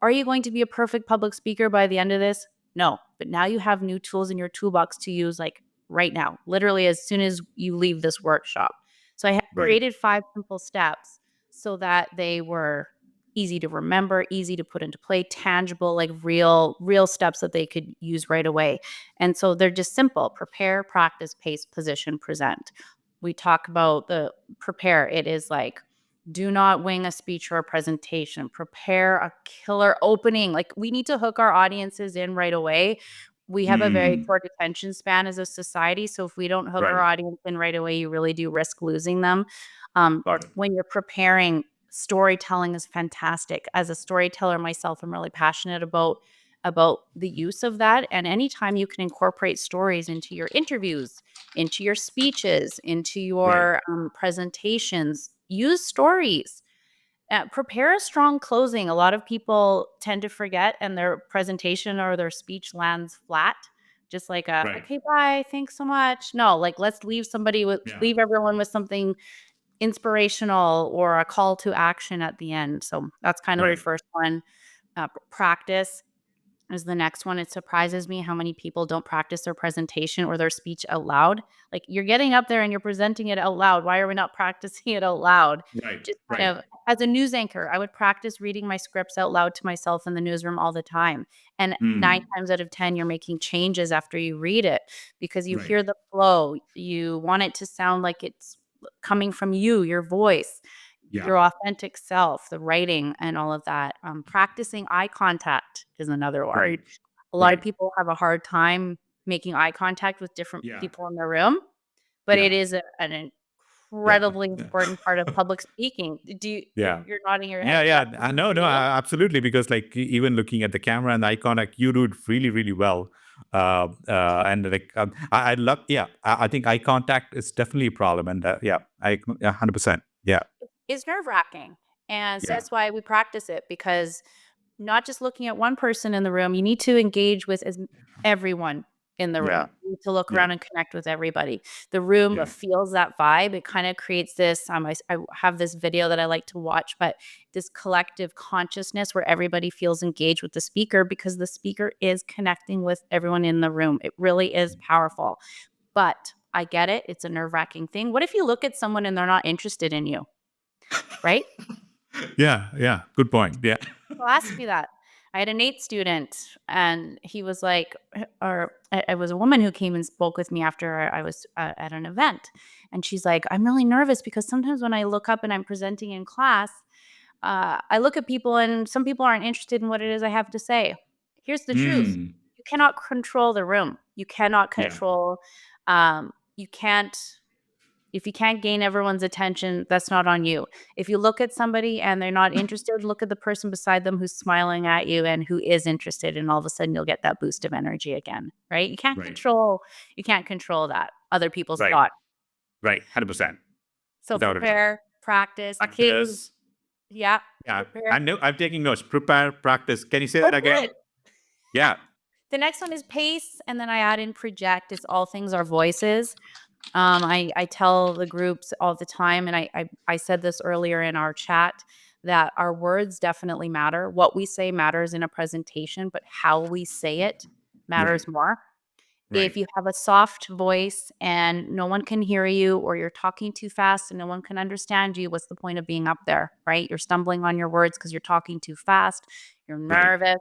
"Are you going to be a perfect public speaker by the end of this?" No, but now you have new tools in your toolbox to use, like, right now, literally as soon as you leave this workshop. So I Right. created 5 simple steps so that they were easy to remember, easy to put into play, tangible, like real steps that they could use right away. And so they're just simple: prepare, practice, pace, position, present. We talk about the prepare. It is like, do not wing a speech or a presentation. Prepare a killer opening. Like, we need to hook our audiences in right away. We have a very short attention span as a society. So if we don't hook our audience in right away, you really do risk losing them. Got it. When you're preparing, storytelling is fantastic. As a storyteller myself, I'm really passionate about about the use of that. And anytime you can incorporate stories into your interviews, into your speeches, into your presentations, use stories. Prepare a strong closing. A lot of people tend to forget, and their presentation or their speech lands flat. Just like Right. okay, bye, thanks so much. No, like let's Yeah. leave everyone with something inspirational or a call to action at the end. So that's kind of the Right. first one. Practice is the next one. It surprises me how many people don't practice their presentation or their speech out loud. Like, you're getting up there and you're presenting it out loud. Why are we not practicing it out loud? Right. Just Right. kind of as a news anchor, I would practice reading my scripts out loud to myself in the newsroom all the time. And 9 times out of 10, you're making changes after you read it because you Right. hear the flow. You want it to sound like it's coming from you, your voice, Yeah. your authentic self, the writing and all of that. Practicing eye contact is another one. Right. A lot of Right. people have a hard time making eye contact with different Yeah. people in the room, but it Yeah. is an Yeah. incredibly important part of public speaking. Yeah. You're nodding your Yeah, head. Does yeah. that No, no, feel? absolutely. Because like even looking at the camera and the eye contact, you do it really, really well. And like I love. Yeah, I think eye contact is definitely a problem. And yeah, 100%. Yeah, It's nerve-wracking, and so yeah, that's why we practice it, because not just looking at one person in the room, you need to engage with everyone in the yeah, room. You need to look yeah, around and connect with everybody. The room yeah. feels that vibe. It kind of creates this, I have this video that I like to watch, but this collective consciousness where everybody feels engaged with the speaker because the speaker is connecting with everyone in the room. It really is powerful. But I get it. It's a nerve-wracking thing. What if you look at someone and they're not interested in you, right? Yeah, yeah. Good point. Yeah. People ask me that. I had a NATE student, and he was like, or it was a woman who came and spoke with me after I was at an event. And she's like, I'm really nervous because sometimes when I look up and I'm presenting in class, I look at people and some people aren't interested in what it is I have to say. Here's the truth: Mm, you cannot control the room. You cannot yeah. control, you can't if you can't gain everyone's attention, that's not on you. If you look at somebody and they're not interested, look at the person beside them who's smiling at you and who is interested, and all of a sudden you'll get that boost of energy again, right? Right. You can't control that, other people's Right. thought. Right. 100%. So Without a doubt. prepare, practice, the king. Practice. Yeah, Yeah. prepare. I know. I'm taking notes. Prepare, practice. Can you say Oh, that again? good. Yeah. The next one is pace, and then I add in project. It's all things our voices. I tell the groups all the time, and I said this earlier in our chat, that our words definitely matter. What we say matters in a presentation, but how we say it Right. matters more. Right. If you have a soft voice and no one can hear you, or you're talking too fast and no one can understand you, what's the point of being up there, right? You're stumbling on your words because you're talking too fast, you're Right. nervous.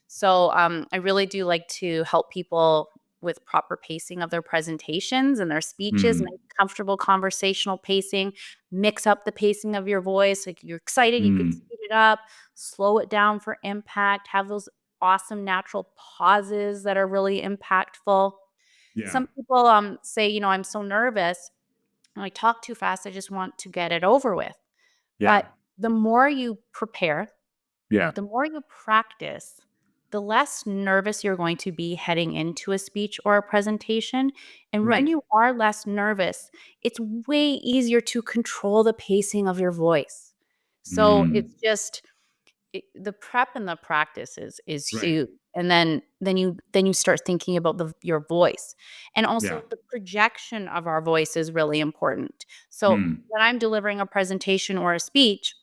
So I really do like to help people with proper pacing of their presentations and their speeches, Mm, and comfortable conversational pacing. Mix up the pacing of your voice. Like, you're excited, you could mm, speed it up, slow it down for impact, have those awesome natural pauses that are really impactful. yeah. Some people say, I'm so nervous and I talk too fast. I just want to get it over with. Yeah. But the more you prepare, Yeah. the more you practice, the less nervous you're going to be heading into a speech or a presentation. And when Right. you are less nervous, it's way easier to control the pacing of your voice. So Mm, it's just the prep and the practice is right. huge. And then you start thinking about your voice. And Yeah. also the projection of our voice is really important. So Mm, when I'm delivering a presentation or a speech,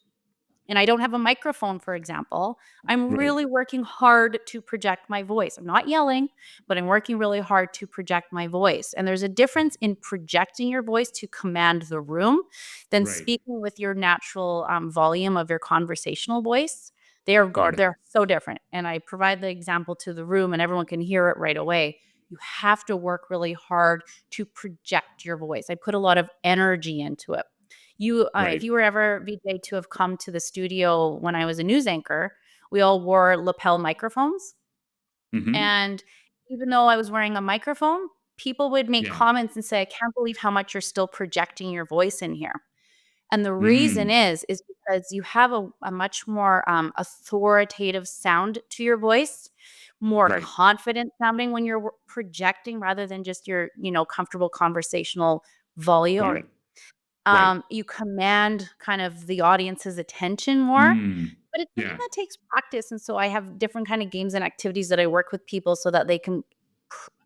and I don't have a microphone, for example, I'm right. really working hard to project my voice. I'm not yelling, but I'm working really hard to project my voice. And there's a difference in projecting your voice to command the room than Right. speaking with your natural volume of your conversational voice. Got it. They're so different. And I provide the example to the room, and everyone can hear it right away. You have to work really hard to project your voice. I put a lot of energy into it. If Right. you were ever, VJ, to have come to the studio when I was a news anchor, we all wore lapel microphones. Mm-hmm. And even though I was wearing a microphone, people would make Yeah. comments and say, I can't believe how much you're still projecting your voice in here. And the reason Mm, is because you have a much more authoritative sound to your voice. more Right. confident sounding when you're projecting rather than just your, comfortable conversational volume. Got it. Right. You command kind of the audience's attention more, Mm. but it's something Yeah. that takes practice, and so I have different kind of games and activities that I work with people so that they can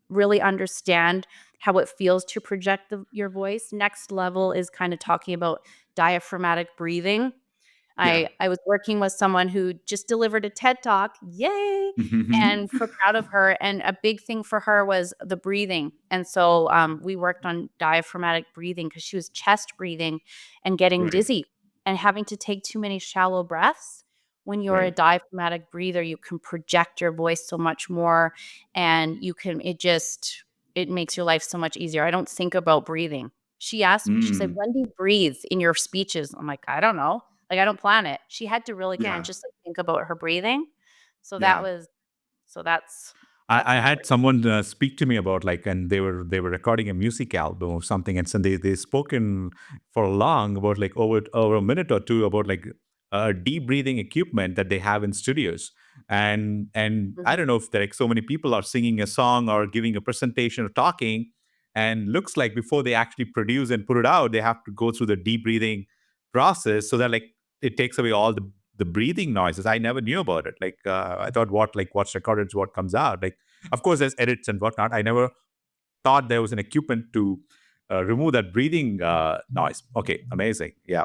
really understand how it feels to project your voice. Next level is kind of talking about diaphragmatic breathing. Yeah. I was working with someone who just delivered a TED Talk, yay, and so proud of her, and a big thing for her was the breathing, and so, we worked on diaphragmatic breathing because she was chest breathing and getting Right. dizzy and having to take too many shallow breaths. When you're a Right. diaphragmatic breather, you can project your voice so much more, and it makes your life so much easier. I don't think about breathing. She asked me, she said, Mm. "When do you breathe in your speeches?" I'm like, "I don't know." Like, I don't plan it. She had to really kinda Yeah. just, like, think about her breathing. So Yeah. so that's I had important. someone speak to me about like, and they were recording a music album or something, and so they spoken for long about like over a minute or two about like deep breathing equipment that they have in studios, and I Mhm. don't know if like so many people are singing a song or giving a presentation or talking, and looks like before they actually produce and put it out, they have to go through the deep breathing process so that like it takes away all the breathing noises. I never knew about it. Like I thought what's recorded is what comes out. Like of course there's edits and whatnot. I never thought there was an equipment to remove that breathing noise. Okay, amazing. Yeah.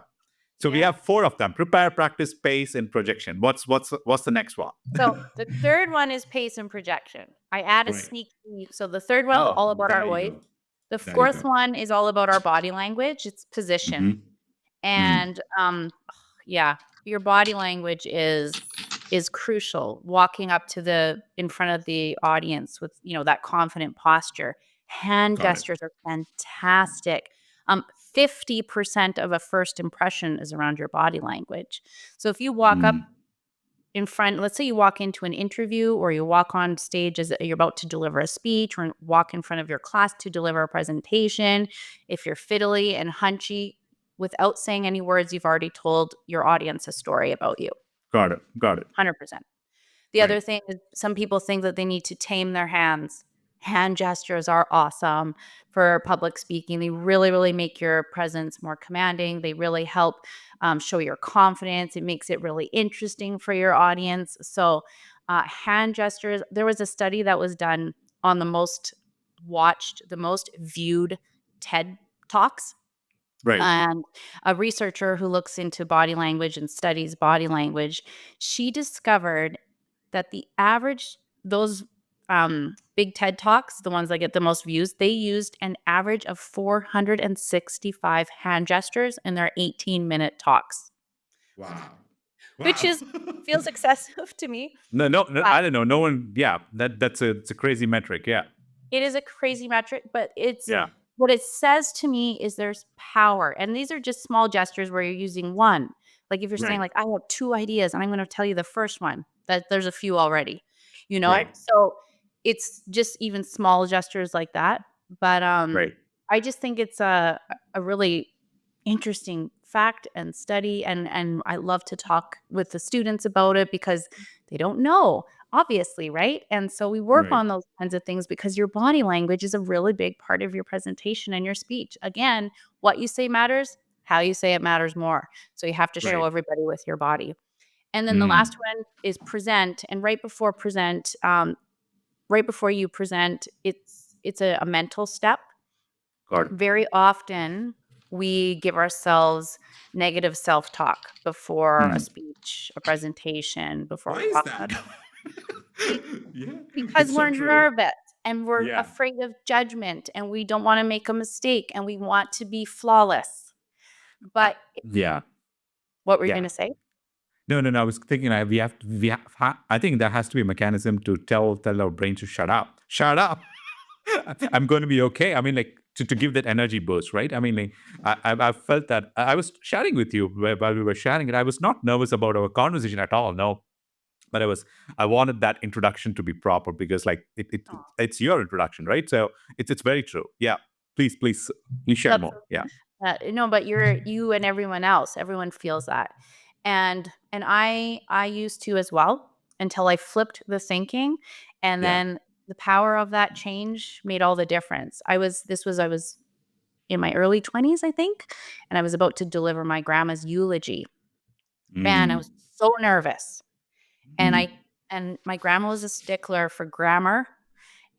So we Yeah. have four of them: prepare, practice, pace, and projection. What's the next one? So, the 3rd one is pace and projection. I add a Right. sneak peek. So, the 3rd one, Oh, all about there our you voice. go. The There you 4th go. one is all about our body language. It's position. Mm-hmm. Mm. And, yeah, your body language is crucial. Walking up to the in front of the audience with, that confident posture. Hand Got it. gestures are fantastic. 50% of a first impression is around your body language. So if you walk up Mm. in front, let's say you walk into an interview or you walk on stage as you're about to deliver a speech or walk in front of your class to deliver a presentation, if you're fiddly and hunchy, without saying any words, you've already told your audience a story about you. Got it. Got it. 100%. The Right. other thing is some people think that they need to tame their hands. Hand gestures are awesome for public speaking. They really, really make your presence more commanding. They really help show your confidence. It makes it really interesting for your audience. So, hand gestures, there was a study that was done on the most viewed TED Talks, Right. and a researcher who looks into body language and studies body language, she discovered that the average those big TED Talks, the ones that get the most views, they used an average of 465 hand gestures in their 18-minute talks, Wow. which Wow. is feels excessive to me, No, but I don't know. No one. Yeah, it's a crazy metric. Yeah. it is a crazy metric, but it's Yeah. what it says to me is there's power. And these are just small gestures where you're using one. Like if you're saying Right. like I have two ideas and I'm going to tell you the first one, that there's a few already. You know? Right. So it's just even small gestures like that. But Right. I just think it's a really interesting fact and study, and I love to talk with the students about it because they don't know, obviously, right? And so we work Right. on those kinds of things because your body language is a really big part of your presentation and your speech. Again, what you say matters, how you say it matters more. So you have to show Right. everybody with your body. And then the Mm. last one is present. And right before you present, it's a mental step. Got it. Very often, we give ourselves negative self-talk before a Mm. speech, a presentation, before Why we is walk that? out. Be Yeah, because it's so we're true. nervous and we're Yeah. afraid of judgment and we don't wanna make a mistake and we want to be flawless. But Yeah. what were you Yeah. gonna say? No. I was thinking I think there has to be a mechanism to tell our brain to shut up. Shut up. I'm going to be okay. I mean, like to give that energy boost, right? I mean, like I felt that I was sharing with you while we were sharing it. I was not nervous about our conversation at all. No, but I wanted that introduction to be proper because like it's your introduction, right? So it's very true. Yeah. Please share That's more. Yeah. no, but you and everyone feels that. And I used to as well until I flipped the thinking And then the power of that change made all the difference. I was in my early 20s, I think, and I was about to deliver my grandma's eulogy. And I was so nervous. And my grandma was a stickler for grammar,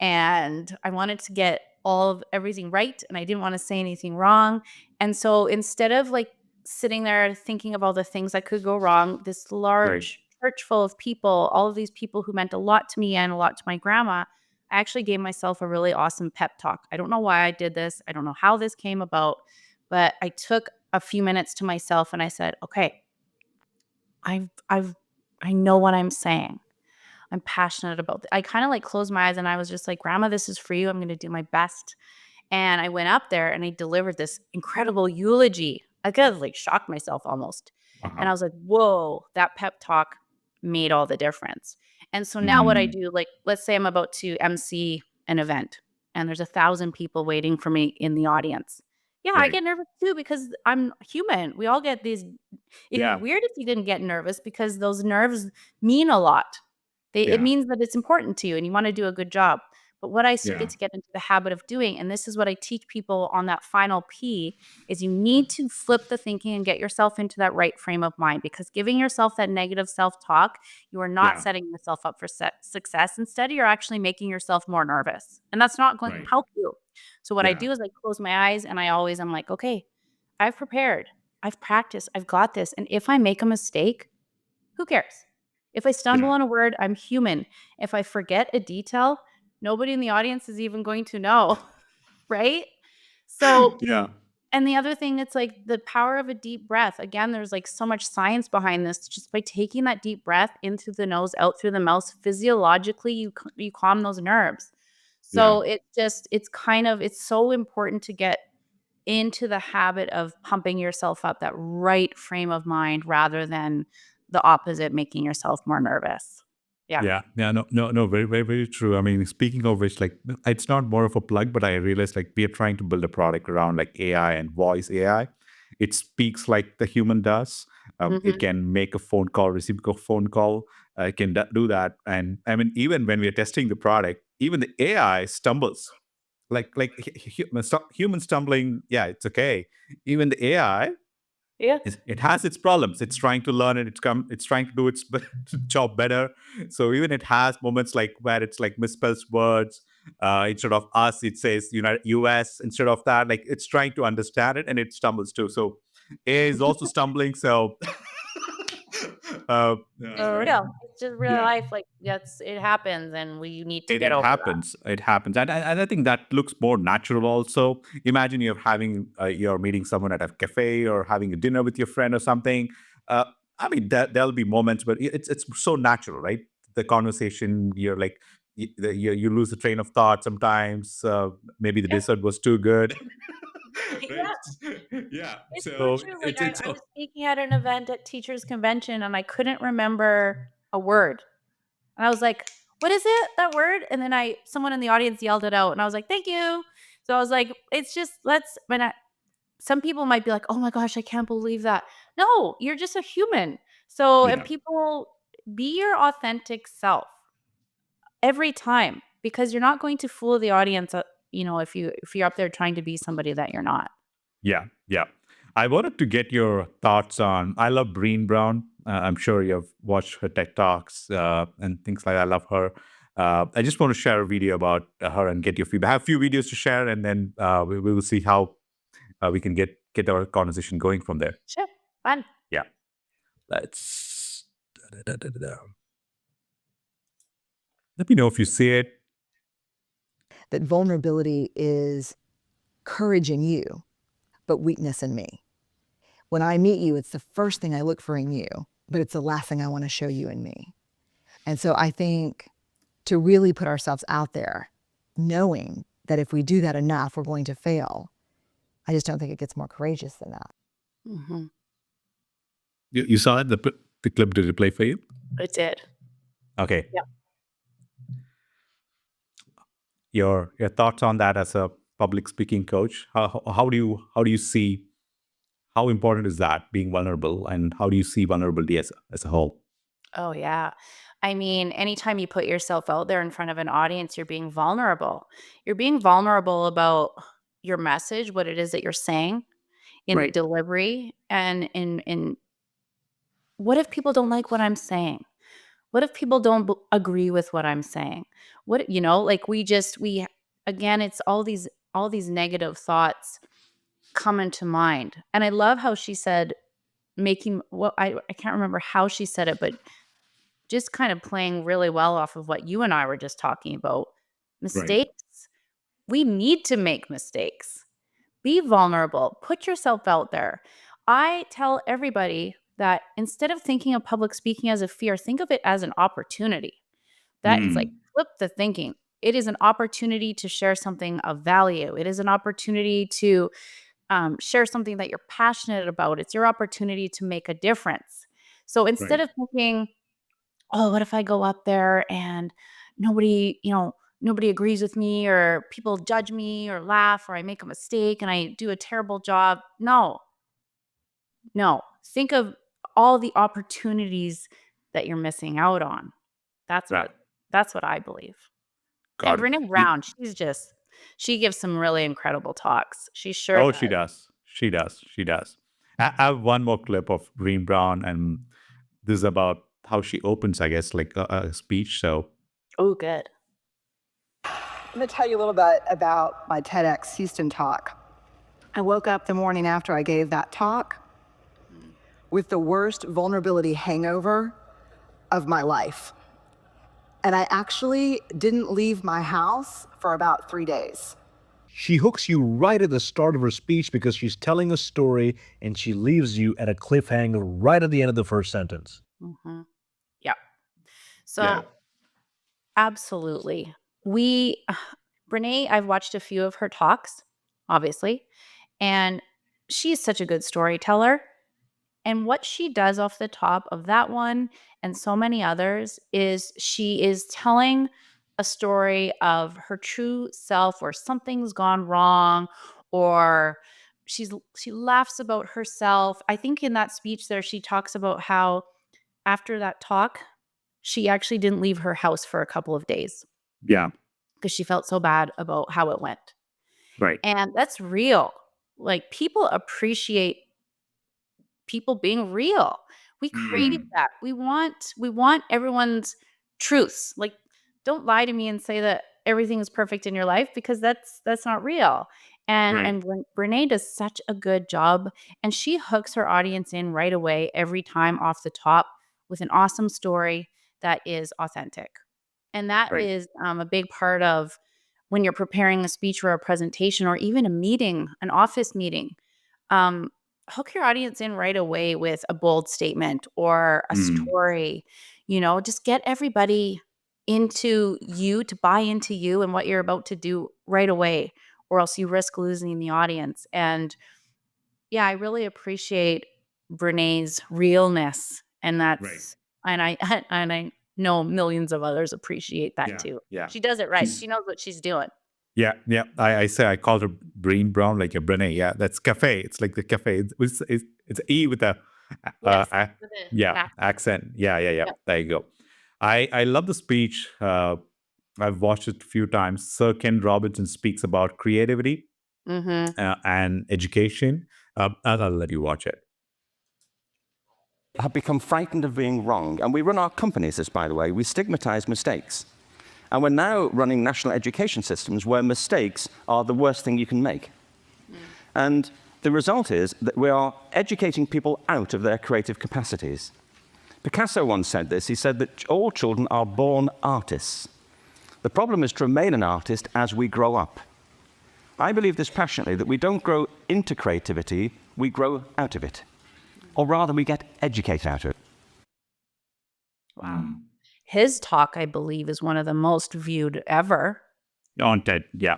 and I wanted to get all of everything right, and I didn't want to say anything wrong. And so instead of like sitting there thinking of all the things that could go wrong, this large church full of people, all of these people who meant a lot to me and a lot to my grandma, I actually gave myself a really awesome pep talk. I don't know why I did this. I don't know how this came about, but I took a few minutes to myself and I said, "Okay, I know what I'm saying. I'm passionate about I kind of like closed my eyes and I was just like, Grandma, this is for you. I'm going to do my best." And I went up there and I delivered this incredible eulogy. I could have like shocked myself almost. And I was like, whoa, that pep talk made all the difference. And so now what I do, like, let's say I'm about to MC an event and there's 1,000 people waiting for me in the audience. Yeah, I get nervous too because I'm human. We all get these. It'd be weird if you didn't get nervous because those nerves mean a lot. It means that it's important to you and you want to do a good job. But what I started to get into the habit of doing, and this is what I teach people on that final P, is you need to flip the thinking and get yourself into that right frame of mind, because giving yourself that negative self-talk, you are not setting yourself up for success. Instead, you're actually making yourself more nervous, and that's not going to help you. So what I do is I close my eyes and I'm like, okay, I've prepared, I've practiced, I've got this. And if I make a mistake, who cares? If I stumble on a word, I'm human. If I forget a detail, nobody in the audience is even going to know, right? So, and the other thing, it's like the power of a deep breath. Again, there's like so much science behind this. Just by taking that deep breath in through the nose, out through the mouth, physiologically, you calm those nerves. So it's so important to get into the habit of pumping yourself up, that right frame of mind, rather than the opposite, making yourself more nervous. Yeah. No, very, very, very true. I mean, speaking of which, like, it's not more of a plug, but I realized like we are trying to build a product around like AI and voice AI. It speaks like the human does. It can make a phone call, receive a phone call. It can do that. And I mean, even when we are testing the product, even the AI stumbles. Like human stumbling, yeah, it's okay. Even the AI, Yeah. it has its problems. It's trying to learn and it's trying to do its job better. So even it has moments like where it's like misspells words. Instead of us, it says US instead of that. Like it's trying to understand it and it stumbles too. So AI is also stumbling. So For right? real. It's just real Yeah. life. Like it happens and we need to It, get it over that. happens. It happens, and I think that looks more natural. Also, imagine you're meeting someone at a cafe or having a dinner with your friend or something. Uh, I mean, there'll be moments, but it's so natural, right? The conversation, you're like you lose the train of thought sometimes. Maybe the Yeah. dessert was too good, Yeah. right? Yeah. It's so So true. Like it's I was speaking at an event at Teachers Convention and I couldn't remember a word. And I was like, what is it, that word? And then someone in the audience yelled it out and I was like, thank you. So I was like, it's just, some people might be like, oh my gosh, I can't believe that. No, you're just a human. So, and yeah. people, be your authentic self every time, because you're not going to fool the audience, if you're up there trying to be somebody that you're not. Yeah. I wanted to get your thoughts on. I love Breen Brown. I'm sure you've watched her TED Talks and things like that. I love her. I just want to share a video about her and get your feedback. I have a few videos to share, and then we will see how we can get our conversation going from there. Sure. Fun. Yeah. Let's. Let me know if you see it. That vulnerability is courage in you, but weakness in me. When I meet you, it's the first thing I look for in you, but it's the last thing I want to show you in me. And so I think to really put ourselves out there, knowing that if we do that enough, we're going to fail, I just don't think it gets more courageous than that. Mm-hmm. You saw it? The clip, did it play for you? It did. Okay. Yeah. Your thoughts on that as a public speaking coach? How do you see, how important is that, being vulnerable, and how do you see vulnerability as a whole? Oh, yeah. I mean, anytime you put yourself out there in front of an audience, you're being vulnerable. You're being vulnerable about your message, what it is that you're saying in the Right. delivery, and in what if people don't like what I'm saying? What if people don't agree with what I'm saying? What, like we again, it's all these negative thoughts come into mind. And I love how she said making well, I can't remember how she said it, but just kind of playing really well off of what you and I were just talking about. Right. Mistakes. We need to make mistakes. Be vulnerable. Put yourself out there. I tell everybody that instead of thinking of public speaking as a fear, think of it as an opportunity. That it's like Mm. flip the thinking. It is an opportunity to share something of value. It is an opportunity to share something that you're passionate about. It's your opportunity to make a difference. So instead Right. of thinking, oh, what if I go up there and nobody agrees with me, or people judge me or laugh, or I make a mistake and I do a terrible job? No, no. Think of all the opportunities that you're missing out on. That's Right. what that's what I believe. And Got it. Brene Brown, she gives some really incredible talks. She sure Oh, she does. does. She does. She does. I have one more clip of Green Brown, and this is about how she opens, I guess, like a speech. So, Oh, good. I'm going to tell you a little bit about my TEDx Houston talk. I woke up the morning after I gave that talk Mm. with the worst vulnerability hangover of my life. And I actually didn't leave my house for about 3 days. She hooks you right at the start of her speech because she's telling a story and she leaves you at a cliffhanger right at the end of the first sentence. Mhm. Yeah. yeah. So absolutely. We Brene, I've watched a few of her talks, obviously, and she's such a good storyteller. And what she does off the top of that one and so many others is she is telling a story of her true self, or something's gone wrong, or she laughs about herself. I think in that speech there she talks about how after that talk she actually didn't leave her house for a couple of days Yeah. because she felt so bad about how it went. Right. And that's real. Like, people appreciate people being real. We crave Mm. that. We want everyone's truths. Like, don't lie to me and say that everything is perfect in your life, because that's not real. And Right. and Brene does such a good job, and she hooks her audience in right away every time off the top with an awesome story that is authentic. And that Right. is a big part of when you're preparing a speech or a presentation or even a meeting, an office meeting. Um, Hook your audience in right away with a bold statement or a Mm. story. Just get everybody into you, to buy into you and what you're about to do right away, or else you risk losing the audience. And yeah, I really appreciate Brene's realness, and Right. I and I know millions of others appreciate that Yeah. too. Yeah. She does it right. She's She knows what she's doing. Yeah, yeah. I say I called her Green Brown, like a Brene. Yeah, that's cafe. It's like the cafe. It's E with Yes. a With an yeah, accent. accent. Yeah, yeah, yeah. Yep. There you go. I love the speech. I've watched it a few times. Sir Ken Robinson speaks about creativity Mhm. and education. And I'll let you watch it. Have become frightened of being wrong. And we run our companies this, by the way. We stigmatize mistakes. And we're now running national education systems where mistakes are the worst thing you can make. Mm. And the result is that we are educating people out of their creative capacities. Picasso once said this. He said that all children are born artists. The problem is to remain an artist as we grow up. I believe this passionately, that we don't grow into creativity, we grow out of it. Or rather, we get educated out of it. Wow. His talk, I believe, is one of the most viewed ever On TED. Yeah.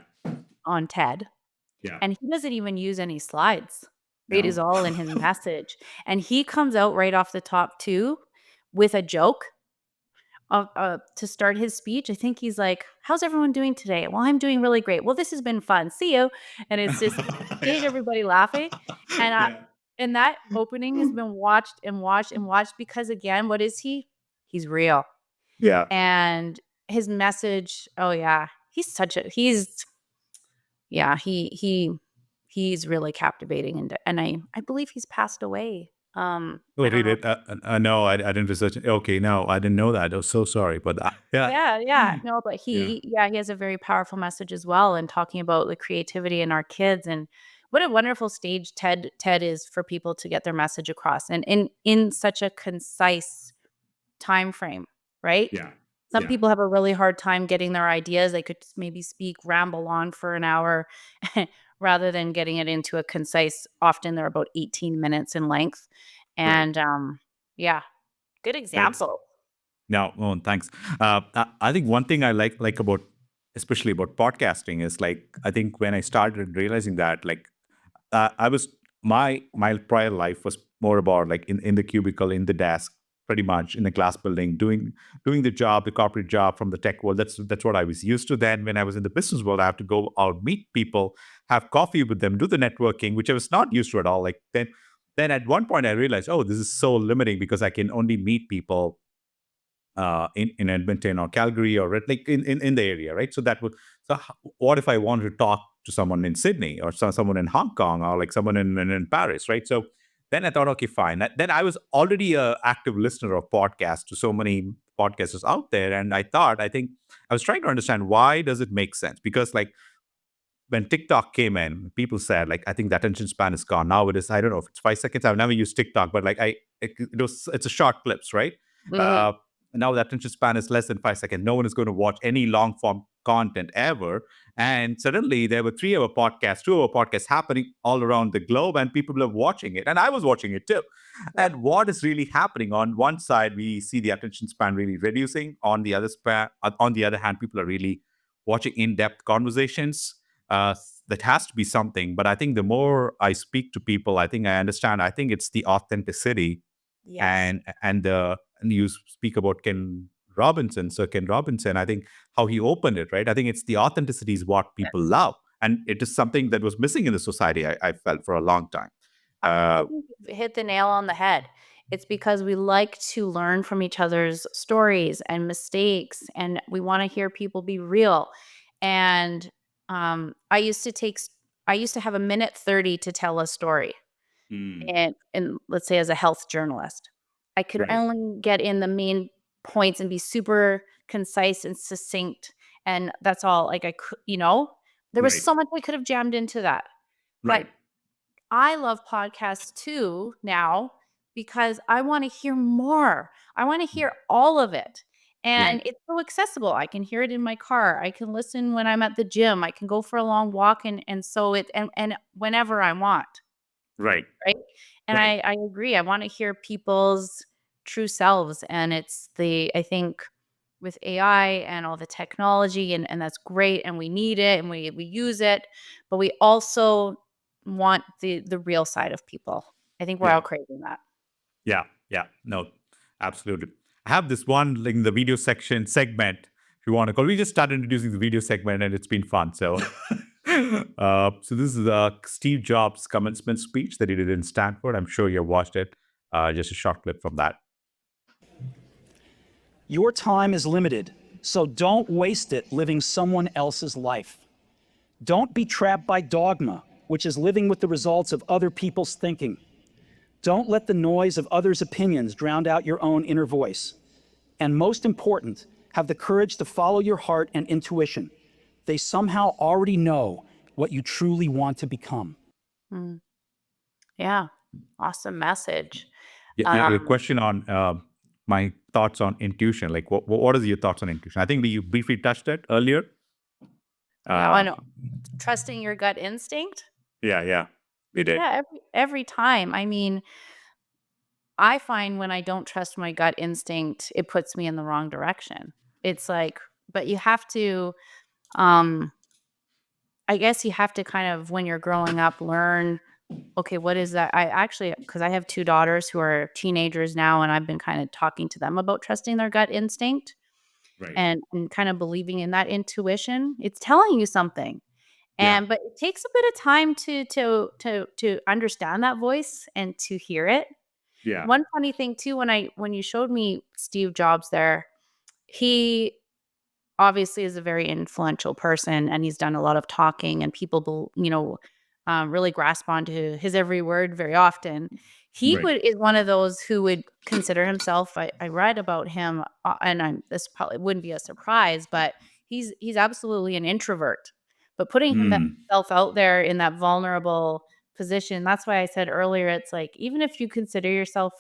on TED. Yeah. And he doesn't even use any slides. It No. is all in his message. And he comes out right off the top too with a joke to start his speech. I think he's like, "How's everyone doing today?" "Well, I'm doing really great." "Well, this has been fun. See you." And it's just getting Yeah. everybody laughing. And Yeah. and that opening has been watched and watched and watched because, again, what is he? He's real. Yeah. And his message, oh yeah, he's really captivating, and I believe he's passed away. Oh, I don't read know. it. No, I didn't research it. Okay, no, I didn't know that. I'm so sorry, but yeah, Yeah, no, but yeah, he has a very powerful message as well, and talking about the creativity in our kids, and what a wonderful stage TED is for people to get their message across, and in such a concise time frame, right? yeah, Some yeah. people have a really hard time getting their ideas. They could just maybe ramble on for an hour rather than getting it into a concise, often they're about 18 minutes in length. Right. And yeah, good Thanks. example. No, oh, thanks. I think one thing I like about, especially about podcasting, is like I think when I started realizing that, like I was my prior life was more about like in the cubicle, in the desk, pretty much in the glass building, doing the job, the corporate job from the tech world. That's what I was used to. Then when I was in the business world, I have to go out, meet people, have coffee with them, do the networking, which I was not used to at all. Like then at one point I realized, oh, this is so limiting because I can only meet people in Edmonton or Calgary or like in the area, right? So that would what if I wanted to talk to someone in Sydney or someone in Hong Kong or like someone in Paris, right? So then I thought, okay, fine. Then I was already a active listener of podcasts to so many podcasters out there, and I think I was trying to understand why does it make sense because like when TikTok came in, people said like, I think the attention span is gone. Now it is, I don't know if it's 5 seconds. I've never used TikTok, but like it's a short clips, right? Mhm. Uh, now the attention span is less than 5 seconds. No one is going to watch any long form content ever. And suddenly there were 3 hour podcasts, 2 hour podcasts happening all around the globe, and people were watching it. And I was watching it too. Yep. And what is really happening? On one side, we see the attention span really reducing. On the other hand, people are really watching in-depth conversations. uh, that has to be something. But I think the more I speak to people, I think I understand. I think it's the authenticity Yes. and you speak about Sir Ken Robinson. I think how he opened it, right? I think it's the authenticity is what people Yes. love, and it is something that was missing in the society. I felt for a long time. I Uh, think you've hit the nail on the head. It's because we like to learn from each other's stories and mistakes, and we want to hear people be real. And I used to have a minute 30 to tell a story, mm, and let's say as a health journalist, I could right, only get in the main points and be super concise and succinct, and that's all. Like I could, there was right, so much I could have jammed into that, but right. I love podcasts too now because I want to hear more. I want to hear all of it. And Right, it's so accessible. I can hear it in my car. I can listen when I'm at the gym. I can go for a long walk and whenever I want, right, right? And right. I agree. I want to hear people's true selves. And I think with AI and all the technology, and that's great, and we need it and we use it, but we also want the real side of people. I think we're all Yeah. craving that. Yeah, yeah, no, absolutely. I have this one like in the video section segment, if you want to call. We just started introducing the video segment, and it's been fun. So, so this is Steve Jobs' commencement speech that he did in Stanford. I'm sure you watched it. Just a short clip from that. Your time is limited, so don't waste it living someone else's life. Don't be trapped by dogma, which is living with the results of other people's thinking. Don't let the noise of others' opinions drown out your own inner voice. And most important, have the courage to follow your heart and intuition. They somehow already know what you truly want to become. Mm, yeah, awesome message. Yeah, a Um, question on my thoughts on intuition. Like, what is your thoughts on intuition? I think we briefly touched it earlier. yeah, Uh, I know. Trusting your gut instinct. yeah, yeah, we did. Yeah, every time. I mean, I find when I don't trust my gut instinct, it puts me in the wrong direction. It's like, but you have to, um, I guess you have to kind of, when you're growing up, learn, okay, what is that? I actually, because I have 2 daughters who are teenagers now, and I've been kind of talking to them about trusting their gut instinct Right. and kind of believing in that intuition. It's telling you something. Yeah. But it takes a bit of time to understand that voice and to hear it. Yeah. One funny thing too, when you showed me Steve Jobs there, he obviously is a very influential person, and he's done a lot of talking, and people really grasp onto his every word very often. He Right. is one of those who would consider himself, I read about him, and this probably wouldn't be a surprise, but he's absolutely an introvert. But putting himself out there in that vulnerable position, that's why I said earlier, it's like, even if you consider yourself,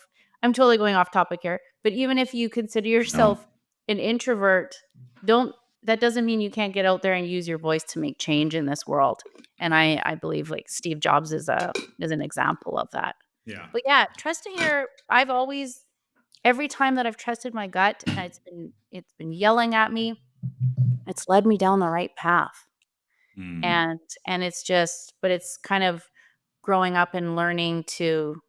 I'm totally going off topic here, but even if you consider yourself an introvert, don't that doesn't mean you can't get out there and use your voice to make change in this world. And I believe like Steve Jobs is an example of that. Yeah. But yeah, I've always, every time that I've trusted my gut and it's been yelling at me, it's led me down the right path. And it's kind of growing up and learning to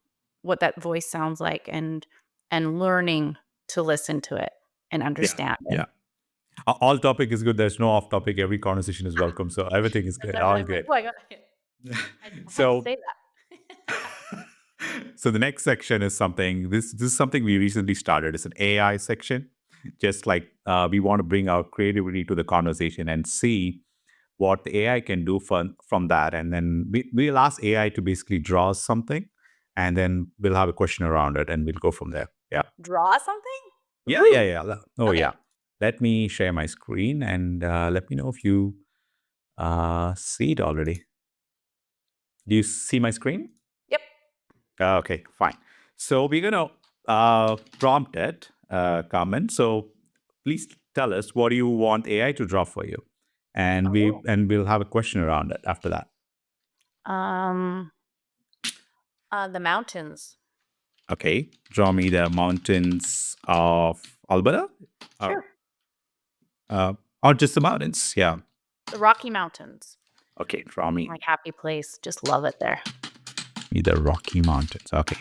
what that voice sounds like, and learning to listen to it and understand it. Yeah. All topic is good. There's no off topic. Every conversation is welcome. So everything is good. That's why All I'm like, good. oh, I had to So, say that. so the next section is something. This is something we recently started. It's an AI section. Just like we want to bring our creativity to the conversation and see what the AI can do from that, and then we'll ask AI to basically draw something, and then we'll have a question around it, and we'll go from there. Yeah. Draw something? Yeah. Ooh, Yeah. Yeah. Oh, okay. yeah. Let me share my screen, and let me know if you see it already. Do you see my screen? Yep. Okay, fine. So we're gonna prompt it, Carmen. So please tell us, what do you want AI to draw for you, and Oh. we'll have a question around it after that. Um, the mountains. Okay, draw me the mountains of Alberta, or Sure. or just the mountains. Yeah. The Rocky Mountains. Okay, draw me My happy place. Just love it there. the Rocky Mountains. Okay.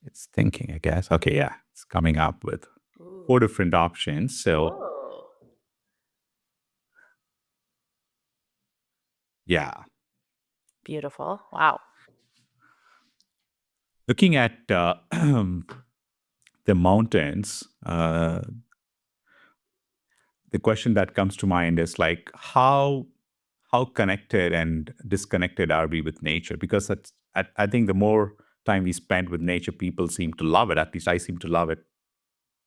It's thinking, I guess. Okay, yeah, it's coming up with 4 different options. So Whoa. yeah, Beautiful. Wow. looking at the mountains, the question that comes to mind is like, how connected and disconnected are we with nature? Because I think the more time we spend with nature, people seem to love it. At least I seem to love it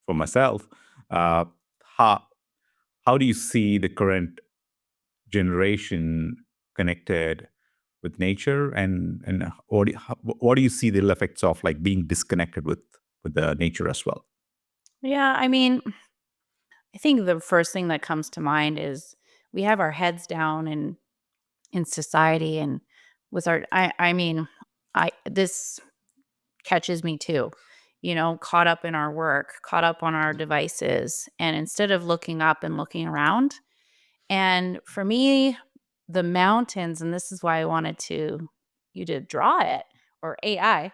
for myself. Uh, how how do you see the current generation connected with nature, and what do you see the effects of like being disconnected with the nature as well? Yeah, I mean, I think the first thing that comes to mind is we have our heads down in society, and with our I mean, I this catches me too. Caught up in our work, caught up on our devices, and instead of looking up and looking around. And for me, the mountains, and this is why I wanted you to draw it, or AI,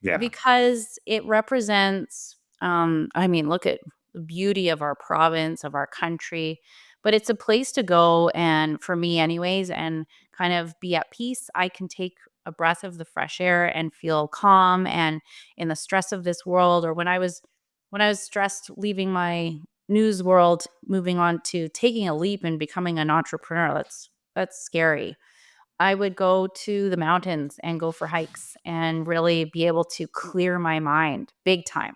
Yeah. because it represents, I mean, look at the beauty of our province, of our country, but it's a place to go, and for me anyways, and kind of be at peace. I can take a breath of the fresh air and feel calm, and in the stress of this world, or when I was stressed leaving my news world, moving on to taking a leap and becoming an entrepreneur, that's scary. I would go to the mountains and go for hikes and really be able to clear my mind big time,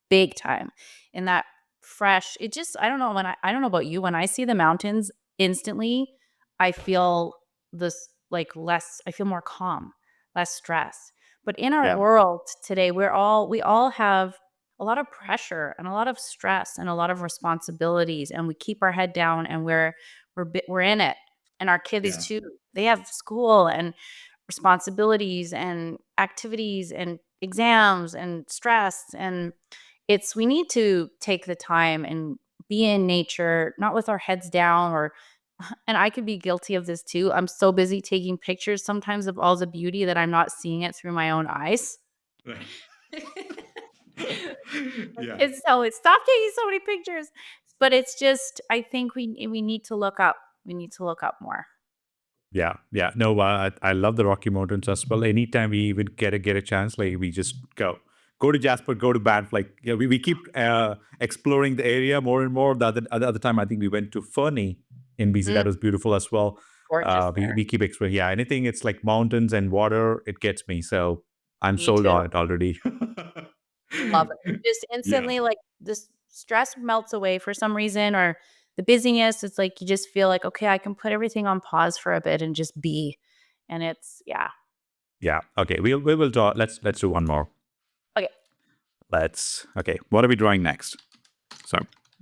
big time. And that fresh, it just, I don't know, I don't know about you, when I see the mountains instantly, I feel this like less, I feel more calm, less stress. But in our Yeah. world today, we all have a lot of pressure and a lot of stress and a lot of responsibilities, and we keep our head down, and we're in it. And our kids Yeah. too, they have school and responsibilities and activities and exams and stress, and we need to take the time and be in nature, not with our heads down, or and I could be guilty of this too. I'm so busy taking pictures sometimes of all the beauty that I'm not seeing it through my own eyes. Yeah. It's so it's stop taking so many pictures. But it's just, I think we need to look up. We need to look up more. Yeah. No, I love the Rocky Mountains as well. Anytime we even get a chance, like we just go to Jasper, go to Banff. Like yeah, we keep exploring the area more and more. The other time, I think we went to Fernie in BC. That Mm, was beautiful as well. gorgeous We there. we keep exploring. Yeah, anything it's like mountains and water, it gets me. So I'm Me sold too. on it already. Love it. Just Yeah. instantly, like, this stress melts away for some reason, or the busyness. It's like you just feel like, okay, I can put everything on pause for a bit and just be. And it's, yeah. Yeah. Okay. We will draw. Let's do one more. Okay. Okay. What are we drawing next? So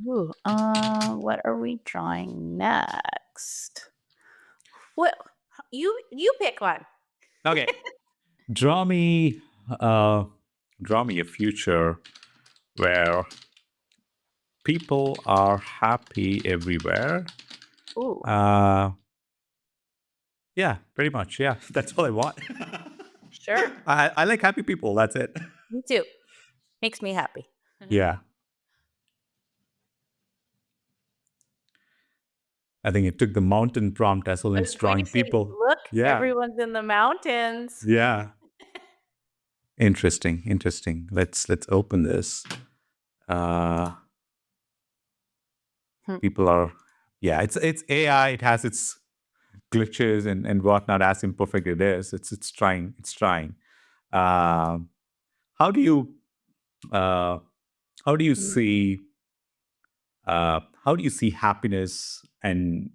Ooh, what are we drawing next? What you pick one. okay. Draw me uh draw me a future where people are happy everywhere. Ooh, Uh yeah, pretty much. Yeah. That's all I want. sure. I like happy people. That's it. Me too. Makes me happy. Yeah. I think it took the mountain prompt as well I in was going to drawing say, people. look, Yeah. everyone's in the mountains. Yeah. Interesting. Interesting. Let's open this. Uh Hmm. People are yeah, it's AI, it has its glitches and whatnot, as imperfect it is. It's trying. It's trying. Um, how do you uh, how do you see how do you see happiness and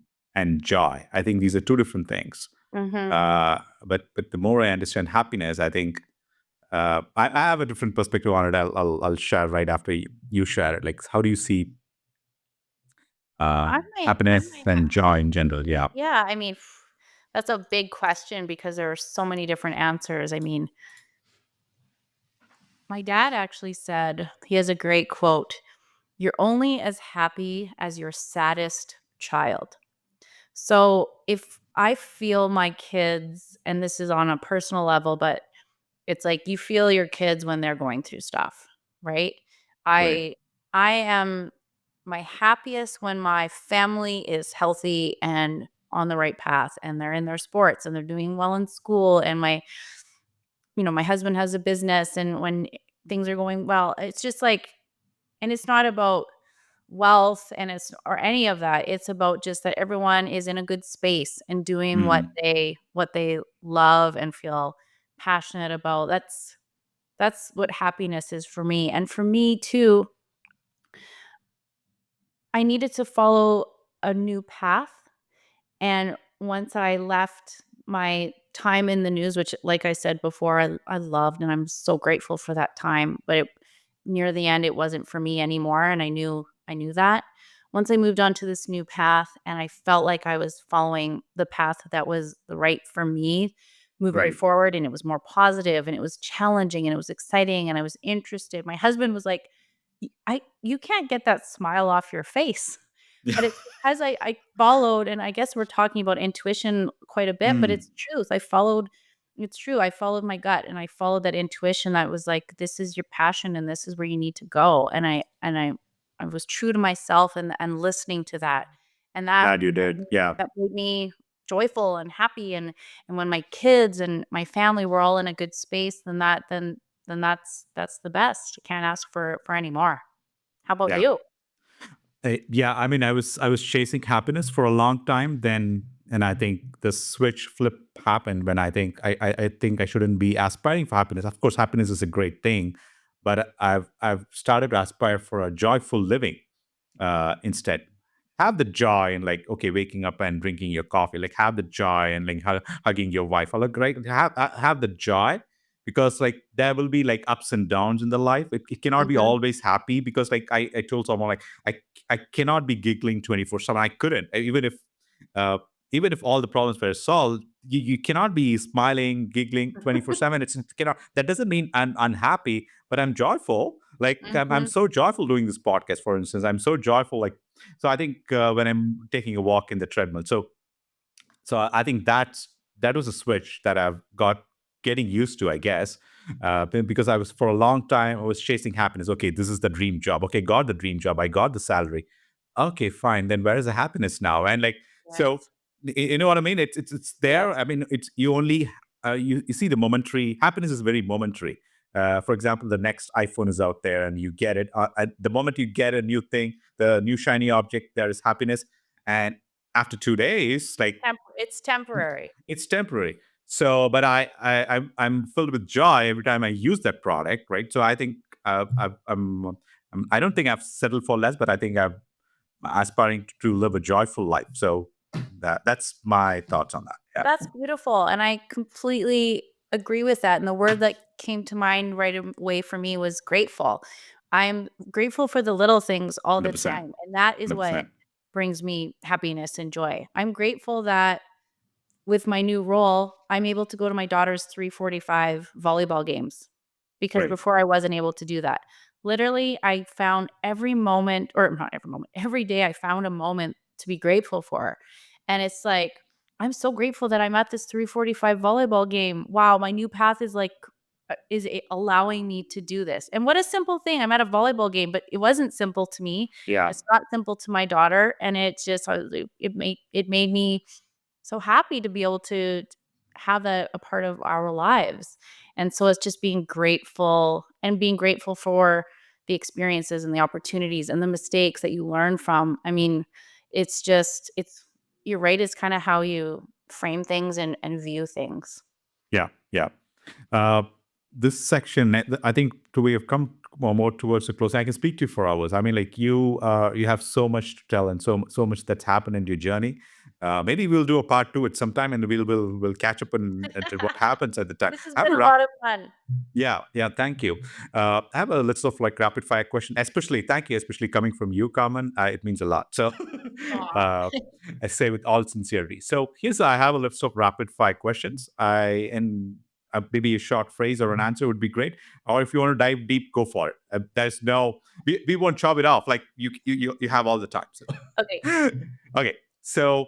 joy? I think these are two different things. Mm-hmm. But the more I understand happiness, I think I have a different perspective on it. I'll share right after you share it. Like, how do you see uh, I happiness might and joy in general? Yeah. Yeah, I mean, that's a big question because there are so many different answers. I mean, my dad actually said, he has a great quote: "You're only as happy as your saddest child." So if I feel my kids, and this is on a personal level, but it's like you feel your kids when they're going through stuff, right? Right. I am my happiest when my family is healthy and on the right path, and they're in their sports and they're doing well in school, and my husband has a business, and when things are going well, it's just like, and it's not about wealth and it's or any of that. It's about just that everyone is in a good space and doing what Mm. they love and feel passionate about. That's what happiness is for me. And for me too, I needed to follow a new path. And once I left my time in the news, which, like I said before, I loved and I'm so grateful for that time, but near the end, it wasn't for me anymore. And I knew that. Once I moved on to this new path and I felt like I was following the path that was the right for me moving Right. forward, and it was more positive and it was challenging and it was exciting and I was interested. My husband was like, you can't get that smile off your face. But it's because I followed, and I guess we're talking about intuition quite a bit, but Mm. it's truth. It's true. I followed my gut and I followed that intuition that was like, this is your passion and this is where you need to go. And I was true to myself and listening to that. And Glad you did. Yeah. that made me joyful and happy. And when my kids and my family were all in a good space, then that's the best. Can't ask for any more. How about Yeah. you? Yeah, I mean, I was chasing happiness for a long time. Then, and I think the switch flip happened when I think I shouldn't be aspiring for happiness. Of course, happiness is a great thing, but I've started to aspire for a joyful living instead. Have the joy and like okay, waking up and drinking your coffee. Like have the joy and like hugging your wife. Or like right, have the joy because like there will be like ups and downs in the life. It cannot be Mhm. always happy because like I told someone like I cannot be giggling 24/7. I couldn't uh, even if all the problems were solved. You cannot be smiling, giggling 24/7. It cannot. That doesn't mean I'm unhappy, but I'm joyful. Like I'm Mhm. so joyful doing this podcast, for instance. I'm so joyful. Like so, I think when I'm taking a walk in the treadmill. So I think that was a switch that I've got getting used to, I guess, because I was for a long time I was chasing happiness. Okay, this is the dream job. Okay, got the dream job. I got the salary. Okay, fine. Then where is the happiness now? And like Right. so. You know what I mean? It's there. I mean, it's you only you see the momentary happiness is very momentary. For example, the next iPhone is out there, and you get it. At the moment you get a new thing, the new shiny object, there is happiness, and after 2 days, like It's temporary. it's temporary. So, but I'm filled with joy every time I use that product, right? So I think I don't think I've settled for less, but I think I'm aspiring to live a joyful life. So that's my thoughts on that. Yeah. That's beautiful. And I completely agree with that. And the word that came to mind right away for me was grateful. I'm grateful for the little things all the 100%. time. And that is what 100%. brings me happiness and joy. I'm grateful that with my new role, I'm able to go to my daughter's 345 volleyball games because Great. before I wasn't able to do that. Literally, I found every moment, or not every moment, every day I found a moment to be grateful for. And it's like, I'm so grateful that I'm at this 345 volleyball game. Wow, my new path is like, allowing me to do this. And what a simple thing. I'm at a volleyball game, but it wasn't simple to me. Yeah. It's not simple to my daughter. And it just, it made me so happy to be able to have that a part of our lives. And so it's just being grateful and being grateful for the experiences and the opportunities and the mistakes that you learn from. I mean, it's you're right, is kind of how you frame things and view things. Yeah. Yeah. Uh, this section, I think, we have come more towards the close. I can speak to you for hours. I mean, like you have so much to tell and so much that's happened in your journey. Maybe we'll do a part two at some time, and we'll catch up at what happens at the time. This has I have been a a wrap. lot of fun. Yeah, yeah, thank you. I have a list of like rapid fire questions, especially thank you, especially coming from you, Carmen. It means a lot. So Aw. uh, I say with all sincerity. So I have a list of rapid fire questions. Maybe a short phrase or an answer would be great. Or if you want to dive deep, go for it. There's no, we won't chop it off. Like you have all the time. So. Okay. Okay. So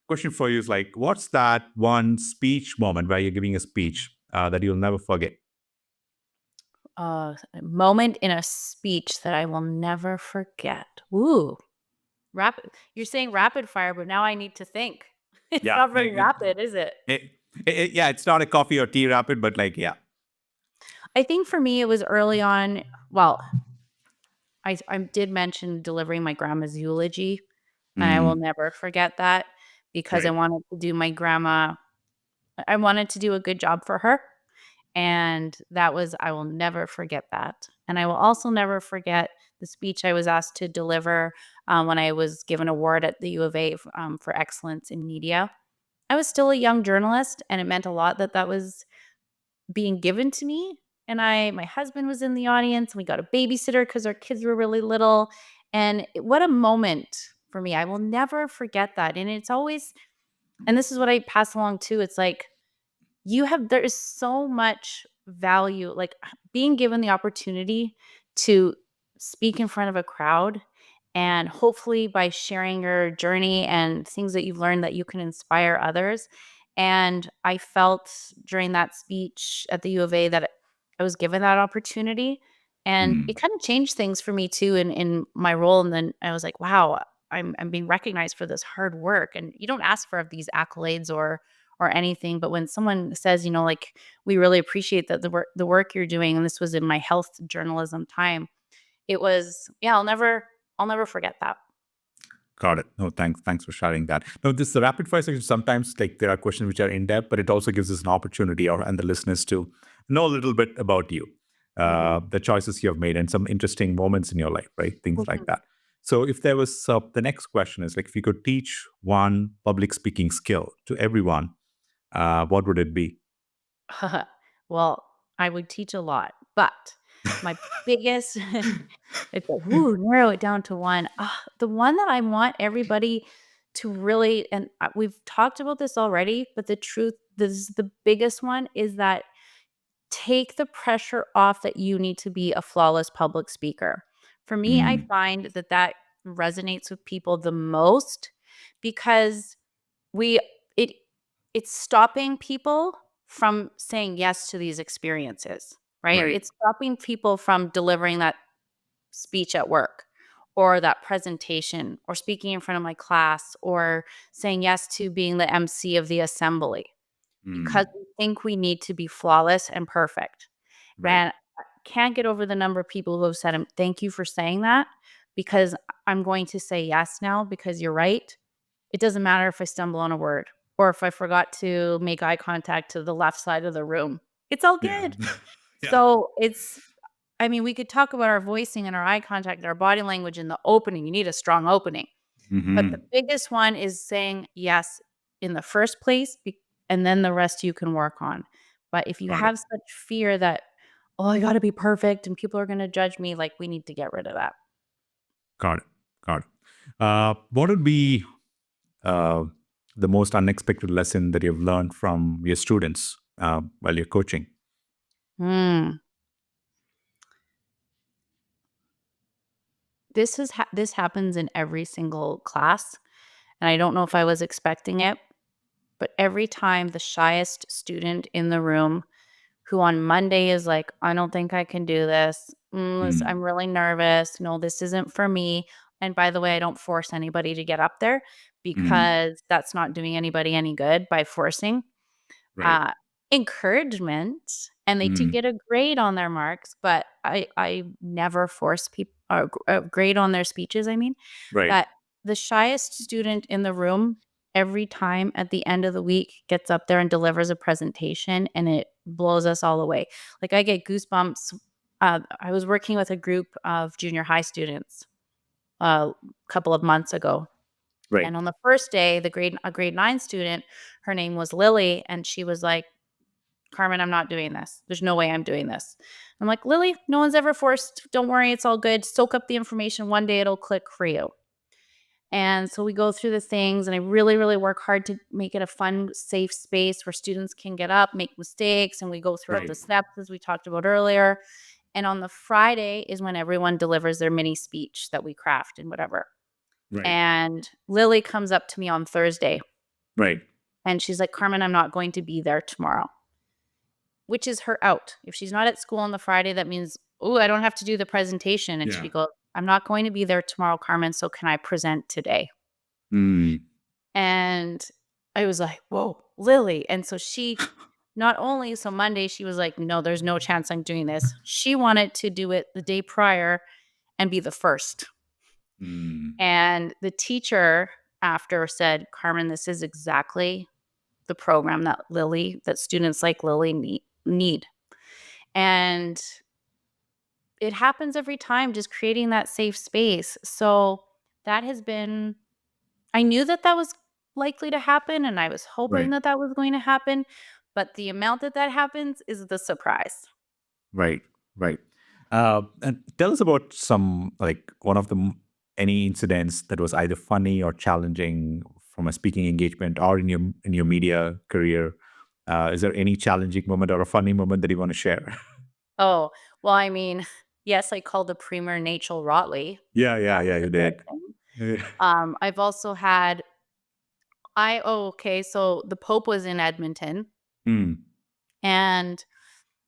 question for you is like, what's that one speech moment where you're giving a speech that you'll never forget? A moment in a speech that I will never forget. Ooh, rapid. You're saying rapid fire, but now I need to think. It's Yeah. not very rapid, is it? Yeah, it's not a coffee or tea rapid, but like, yeah. I think for me, it was early on. Well, I did mention delivering my grandma's eulogy, and I will never forget that because I Great. wanted to do my grandma. I wanted to do a good job for her. And that was, I will never forget that. And I will also never forget the speech I was asked to deliver when I was given an award at the U of A for excellence in media. I was still a young journalist, and it meant a lot that that was being given to me. And my husband was in the audience, and we got a babysitter because our kids were really little. And what a moment for me. I will never forget that. And it's always, and this is what I pass along too. It's like, there is so much value, like being given the opportunity to speak in front of a crowd, and hopefully by sharing your journey and things that you've learned, that you can inspire others. And I felt during that speech at the U of A that I was given that opportunity, and it kind of changed things for me too in my role. And then I was like, wow, I'm being recognized for this hard work. And you don't ask for these accolades or anything, but when someone says, like, we really appreciate that the work you're doing, and this was in my health journalism time, it was, yeah, I'll never forget that. Got it. No, thanks for sharing that. No, this the rapid fire section. Sometimes like there are questions which are in depth, but it also gives us an opportunity and the listeners to know a little bit about you, the choices you have made, and some interesting moments in your life, right? Things like that. So if there was the next question is like, if you could teach one public speaking skill to everyone, what would it be? Well, I would teach a lot, but my biggest, narrow it down to one. The one that I want everybody to really, and we've talked about this already, but the truth, this is the biggest one, is that take the pressure off that you need to be a flawless public speaker. For me, I find that resonates with people the most because we it it's stopping people from saying yes to these experiences, right? Right. It's stopping people from delivering that speech at work, or that presentation or speaking in front of my class or saying yes to being the MC of the assembly because we think we need to be flawless and perfect. Right. And I can't get over the number of people who have said, thank you for saying that because I'm going to say yes now because you're right. It doesn't matter if I stumble on a word or if I forgot to make eye contact to the left side of the room. It's all Yeah. good. Yeah. So I mean, we could talk about our voicing and our eye contact and our body language in the opening. You need a strong opening. But the biggest one is saying yes in the first place, and then the rest you can work on. But if you Got it. have such fear that, oh, I got to be perfect and people are going to judge me, like we need to get rid of that. Got it. Got it. What would be uh, the most unexpected lesson that you've learned from your students while you're coaching? Hmm. This happens in every single class, and I don't know if I was expecting it, but every time the shyest student in the room who on Monday is like, "I don't think I can do this. I'm really nervous. No, this isn't for me." And by the way, I don't force anybody to get up there because that's not doing anybody any good by forcing. Right. uh, Encouragement, and they did get a grade on their marks, but I never force people a grade on their speeches, I mean. Right. But the shyest student in the room every time at the end of the week gets up there and delivers a presentation, and it blows us all away. Like, I get goosebumps. I was working with a group of junior high students a couple of months ago, Right. and on the first day, a grade 9 student, her name was Lily, and she was like, "Carmen, I'm not doing this. There's no way I'm doing this." I'm like, "Lily, no one's ever forced. Don't worry, it's all good. Soak up the information. One day it'll click for you." And so we go through the things, and I really, really work hard to make it a fun, safe space where students can get up, make mistakes, and we go throughout the Right. steps as we talked about earlier. And on the Friday is when everyone delivers their mini speech that we craft and whatever. Right. And Lily comes up to me on Thursday Right. and she's like, "Carmen, I'm not going to be there tomorrow," which is her out. If she's not at school on the Friday, that means, "Oh, I don't have to do the presentation." And Yeah. she goes, "I'm not going to be there tomorrow, Carmen. So can I present today?" Mm. And I was like, "Whoa, Lily." And so not only, so Monday, she was like, "No, there's no chance I'm doing this." She wanted to do it the day prior and be the first. Mm. And the teacher after said, "Carmen, this is exactly the program that students like Lily need." And it happens every time, just creating that safe space. So that has been, I knew that that was likely to happen, and I was hoping Right. that that was going to happen, but the amount that that happens is the surprise. Right. Right. And tell us about some, like, one of the any incidents that was either funny or challenging from a speaking engagement or in your media career. Is there any challenging moment or a funny moment that you want to share? Oh, well, I mean, yes, I called the premier Rachel Rotley. Yeah. Yeah. That Yeah. was You did. embarrassing. Yeah. I've also had okay, so the Pope was in Edmonton, Mm. and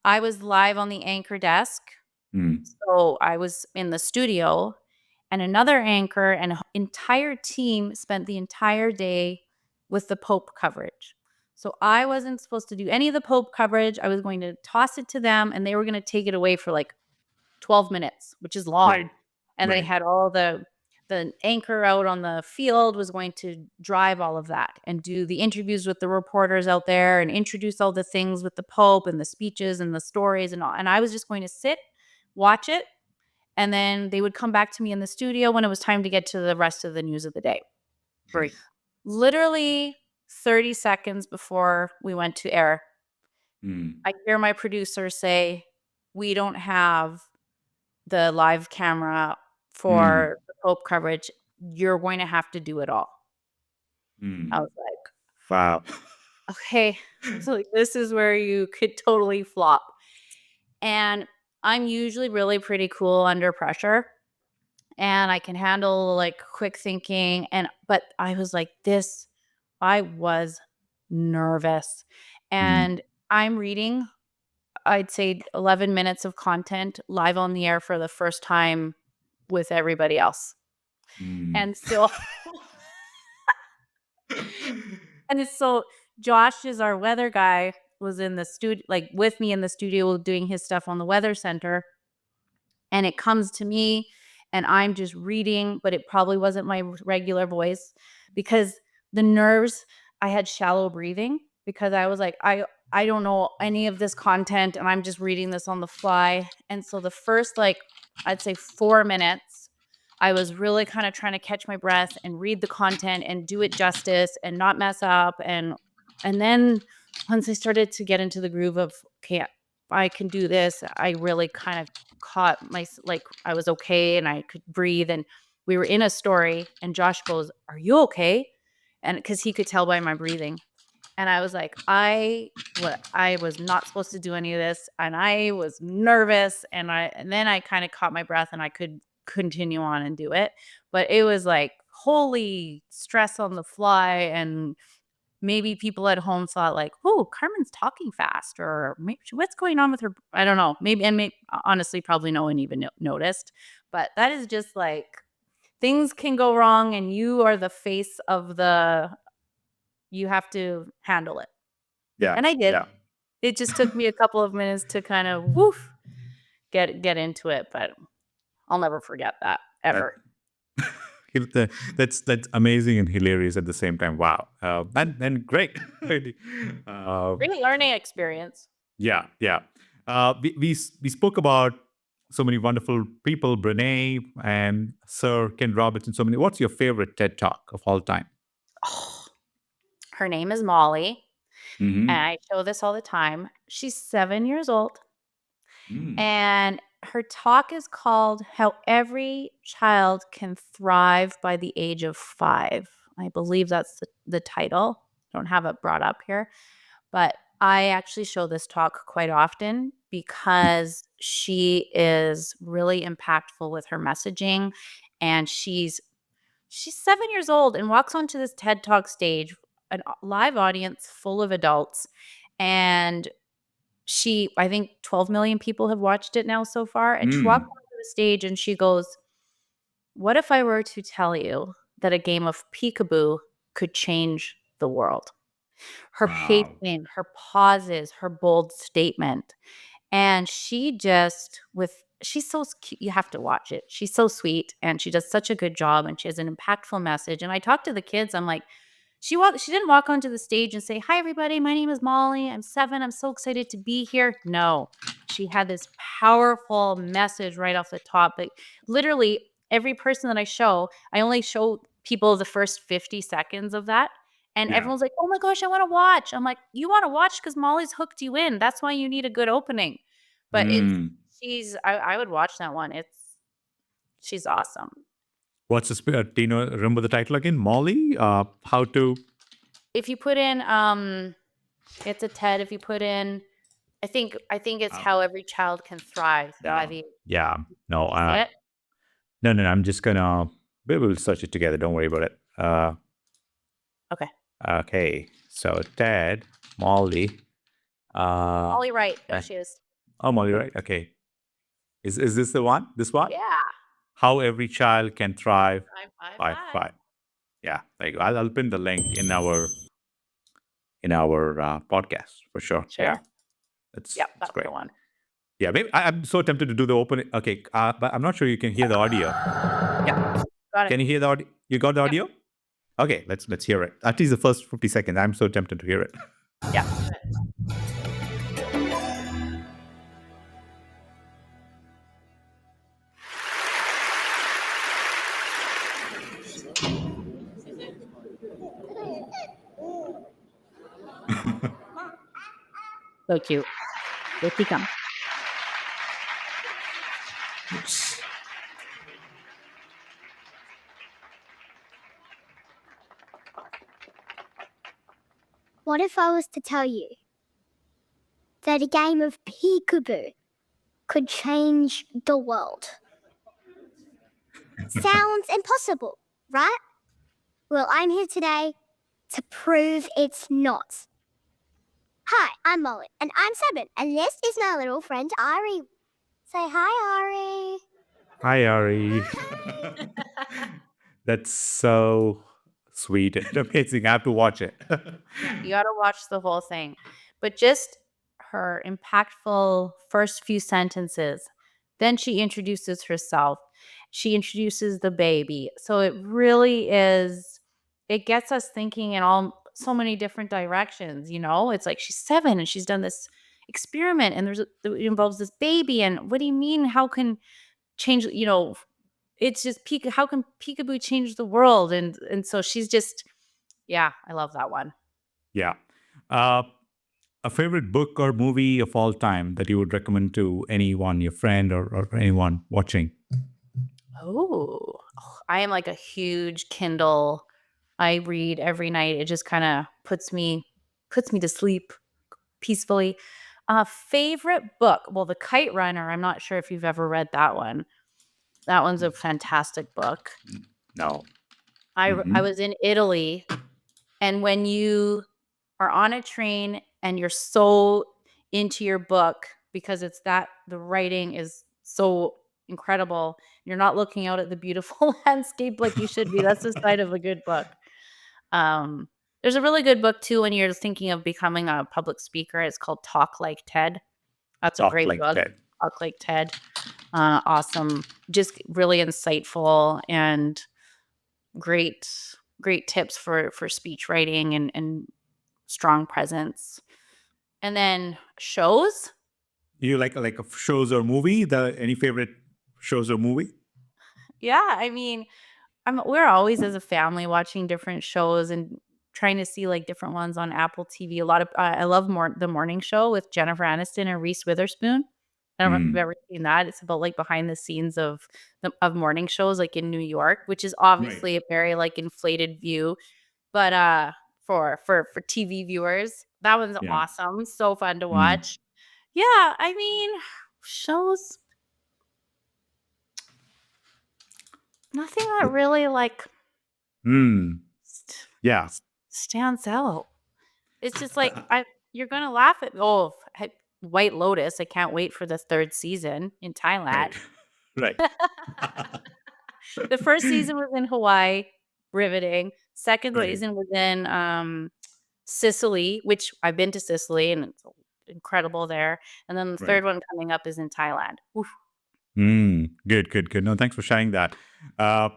I was live on the anchor desk. Mm. So I was in the studio, and another anchor and entire team spent the entire day with the Pope coverage. So I wasn't supposed to do any of the Pope coverage. I was going to toss it to them, and they were going to take it away for like 12 minutes, which is long. Right. And they Right. had all the anchor out on the field was going to drive all of that and do the interviews with the reporters out there and introduce all the things with the Pope and the speeches and the stories and all. And I was just going to sit, watch it, and then they would come back to me in the studio when it was time to get to the rest of the news of the day. Right. Literally 30 seconds before we went to air, Mm. I hear my producer say, "We don't have the live camera Mm. for the Pope coverage. You're going to have to do it all." I Mm. was like, Wow. "Okay." So, like, this is where you could totally flop. And I'm usually really pretty cool under pressure, and I can handle, like, quick thinking, but I was like, I was nervous. Mm. And I'm reading, I'd say, 11 minutes of content live on the air for the first time with everybody else. And so, Josh is our weather guy, was in the studio, like with me in the studio doing his stuff on the weather center. And it comes to me and I'm just reading, but it probably wasn't my regular voice because the nerves, I had shallow breathing because I was like, I don't know any of this content and I'm just reading this on the fly. And so the first, like, I'd say 4 minutes, I was really kind of trying to catch my breath and read the content and do it justice and not mess up. And then once I started to get into the groove of, okay, I can do this, I really kind of caught like I was okay and I could breathe. And we were in a story and Josh goes, "Are you okay?" And because he could tell by my breathing. And I was like, I was not supposed to do any of this. And I was nervous. And then I kind of caught my breath and I could continue on and do it. But it was like holy stress on the fly. And maybe people at home thought like, "Oh, Carmen's talking fast," or maybe what's going on with her? I don't know. Maybe honestly, probably no one even noticed. But that is just like things can go wrong, and you are the face of you have to handle it. Yeah. And I did. Yeah. It just took me a couple of minutes to kind of get into it, but I'll never forget that ever. That's amazing and hilarious at the same time. Wow. And great. Really. Great learning experience. Yeah. Yeah. We spoke about so many wonderful people, Brene and Sir Ken Robertson. So many. What's your favorite TED Talk of all time? Oh, her name is Molly. Mm-hmm. And I show this all the time. She's 7 years old. And her talk is called How Every Child Can Thrive by the Age of 5. I believe that's the title. Don't have it brought up here. But I actually show this talk quite often because she is really impactful with her messaging. And she's 7 years old and walks onto this TED Talk stage, a live audience full of adults. And I think 12 million people have watched it now so far. And she walks onto the stage and she goes, "What if I were to tell you that a game of peekaboo could change the world?" Her pacing, her pauses, her bold statement. And she's so cute. You have to watch it. She's so sweet and she does such a good job and she has an impactful message. And I talk to the kids. I'm like, she didn't walk onto the stage and say, "Hi, everybody. My name is Molly. I'm 7. I'm so excited to be here." No, she had this powerful message right off the top. Like literally every person that I only show people the first 50 seconds of that. And everyone's like, "Oh my gosh, I want to watch." I'm like, "You want to watch because Molly's hooked you in. That's why you need a good opening." But I would watch that one. She's awesome. What's the spirit? Do you remember the title again? Molly? How to? If you put in, it's a TED. If you put in, I think it's How Every Child Can Thrive. Yeah. No. It? No. I'm just gonna. We'll search it together. Don't worry about it. Okay. Okay. So Ted, Molly. Molly Wright. There she is. Oh, Molly, right? Okay. Is this the one? This one? Yeah. How Every Child Can Thrive. 5. Yeah, there you go. I'll pin the link in our podcast for sure. Sure. Yeah, that's great. The one. Yeah, maybe I'm so tempted to do the opening. Okay, but I'm not sure you can hear the audio. Yeah, got it. Can you hear the audio? You got the audio? Okay, let's hear it. At least the first 50 seconds. I'm so tempted to hear it. Yeah. So cute. Here she comes. What if I was to tell you that a game of peekaboo could change the world? Sounds impossible, right? Well, I'm here today to prove it's not. Hi, I'm Molly, and I'm 7, and this is my little friend Ari. Say hi, Ari. Hi, Ari. That's so sweet and amazing. I have to watch it. You got to watch the whole thing. But just her impactful first few sentences. Then she introduces herself. She introduces the baby. So it really is, it gets us thinking in all so many different directions. It's like she's 7 and she's done this experiment and it involves this baby. And what do you mean? How can change, it's just how can peekaboo change the world? And so she's just, yeah, I love that one. Yeah. Uh, a favorite book or movie of all time that you would recommend to anyone, your friend or anyone watching? Oh, I am like a huge Kindle. I read every night. It just kind of puts me to sleep peacefully. Favorite book? Well, The Kite Runner. I'm not sure if you've ever read that one. That one's a fantastic book. No. I was in Italy, and when you are on a train and you're so into your book because the writing is so incredible, you're not looking out at the beautiful landscape like you should be. That's the side of a good book. Um, there's a really good book too when you're thinking of becoming a public speaker. It's called Talk Like Ted. That's a Talk great like book. that. Talk Like Ted. Awesome. Just really insightful and great, great tips for speech writing and strong presence. And then shows. You like a shows or movie? Any favorite shows or movie? Yeah, I mean, we're always as a family watching different shows and trying to see like different ones on Apple TV. A lot of I love the morning show with Jennifer Aniston and Reese Witherspoon. I don't know if you've ever seen that. It's about like behind the scenes of morning shows like in New York, which is Right. obviously a very like inflated view, but for TV viewers, that one's Yeah. awesome. So fun to Mm. watch. Yeah, I mean, shows, nothing that really like st- Yeah. stands out. It's just like you're gonna laugh at White Lotus. I can't wait for the 3rd season in Thailand. Right. The first season was in Hawaii, riveting. Second Right. season was in Sicily, which I've been to Sicily and it's incredible there. And then the Right. third one coming up is in Thailand. Oof. Good. No, thanks for sharing that. Uh,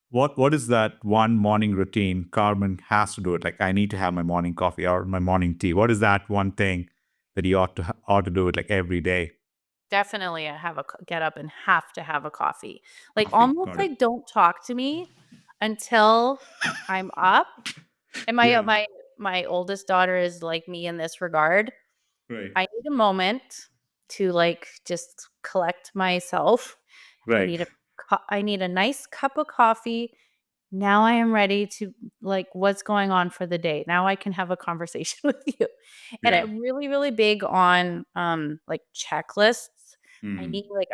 what is that one morning routine Carmen has to do it? Like I need to have my morning coffee or my morning tea. What is that one thing that you ought to do it like every day? Definitely, I get up and have to have a coffee. Like Coffee. almost Got it. like don't talk to me until I'm up. And Yeah. my oldest daughter is like me in this regard. Right. I need a moment to like just collect myself. I Right. need a I need a nice cup of coffee. Now I am ready to like what's going on for the day. Now I can have a conversation with you. And Yeah. I'm really, really big on like checklists. I Mm. need like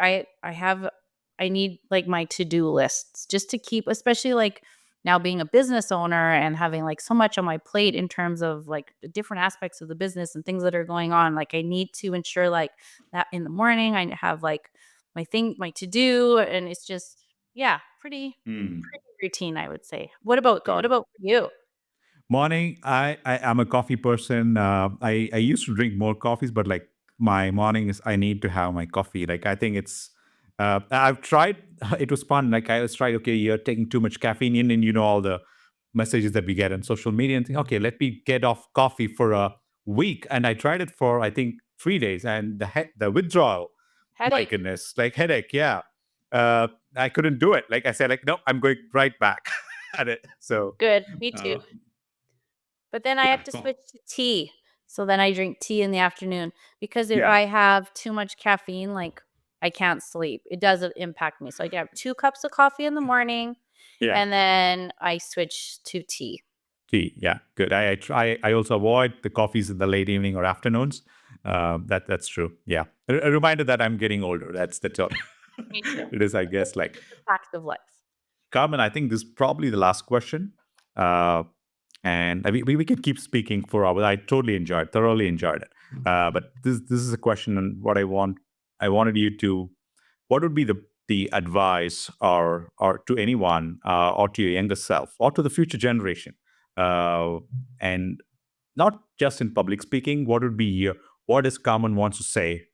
I need like my to-do lists just to keep, especially like now being a business owner and having like so much on my plate in terms of like the different aspects of the business and things that are going on. Like I need to ensure like that in the morning I have like my to do, and it's just yeah, pretty Mm. routine, I would say. What about for you? Morning, I am a coffee person. I used to drink more coffees, but like my mornings, I need to have my coffee. Like I think it's, I've tried. It was fun. Like I was tried. Okay, you're taking too much caffeine in, and you know all the messages that we get on social media, and think, okay, let me get off coffee for a week. And I tried it for I think 3 days, and the withdrawal, my Headache. goodness, like headache. Yeah, I couldn't do it. Like I said, like no, I'm going right back at it. So. Good. Me too. Uh, But then I yeah, have to switch to tea. So then I drink tea in the afternoon because if yeah, I have too much caffeine, like I can't sleep. It does impact me. So I have 2 cups of coffee in the morning yeah. and then I switch to tea. Tea, yeah, good. I try. I also avoid the coffees in the late evening or afternoons. That's true. Yeah, a reminder that I'm getting older. That's all. Me too. It is, I guess. Like It's a fact of life. Carmen, I think this is probably the last question. Uh, and we can keep speaking for hours. I thoroughly enjoyed it. But this is a question, and what I wanted you to. What would be the the advice or to anyone or to your younger self or to the future generation, and not just in public speaking, what would be what is Carmen wants to say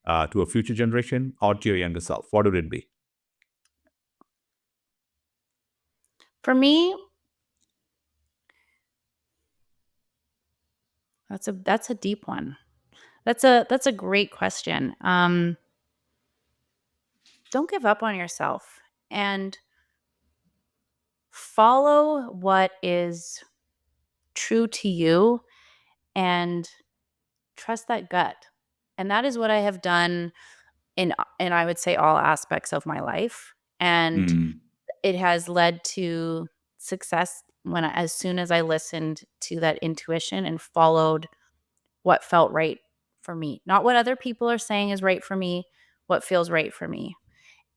to a future generation or to your younger self? What would it be? For me, that's a deep one. That's a great question. Don't give up on yourself and follow what is true to you and trust that gut. And that is what I have done in I would say all aspects of my life. And Mm, it has led to success as soon as I listened to that intuition and followed what felt right for me. Not what other people are saying is right for me, what feels right for me.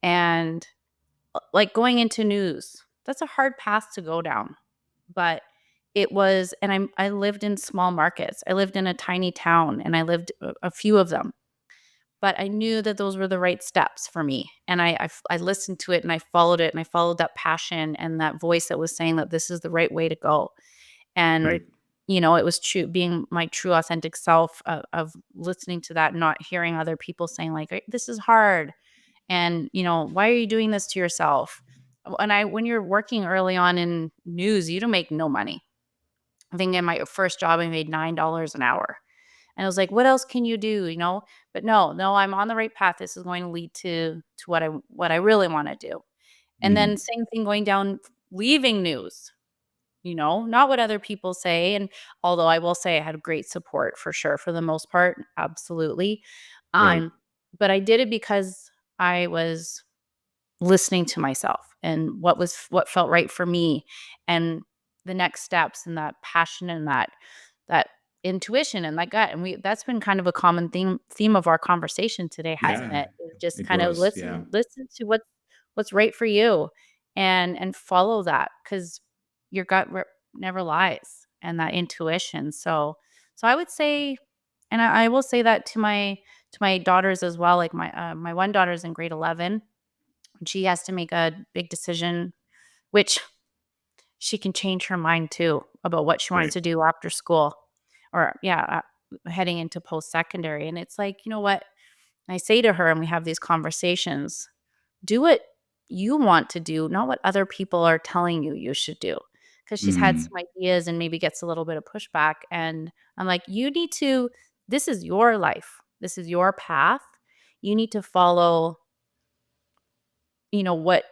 And like going into news, that's a hard path to go down. But it was, and I lived in small markets. I lived in a tiny town and I lived a few of them. But I knew that those were the right steps for me. And I listened to it and I followed it and I followed that passion and that voice that was saying that this is the right way to go. And, right. it was true, being my true authentic self of listening to that, not hearing other people saying, like, this is hard. And, why are you doing this to yourself? When you're working early on in news, you don't make no money. I think in my first job, I made $9 an hour. And I was like, what else can you do? But no, I'm on the right path. This is going to lead to what I really want to do. And then Mm, same thing going down, leaving news, not what other people say. And although I will say I had great support for sure, for the most part, absolutely. right. But I did it because I was listening to myself and what felt right for me and the next steps and that passion and that intuition and that gut. And that's been kind of a common theme of our conversation today, hasn't Yeah, it? Is just it kind of was. Yeah. listen to what's right for you and follow that, because your gut never lies, and that intuition. So I would say, and I will say that to my daughters as well. Like my one daughter's in grade 11. She has to make a big decision, which she can change her mind too about what she wants Right. to do after school, or yeah, heading into post-secondary. And it's like, you know what? I say to her, and we have these conversations, do what you want to do, not what other people are telling you should do. Because she's had Mm, some ideas and maybe gets a little bit of pushback. And I'm like, this is your life. This is your path. You need to follow, what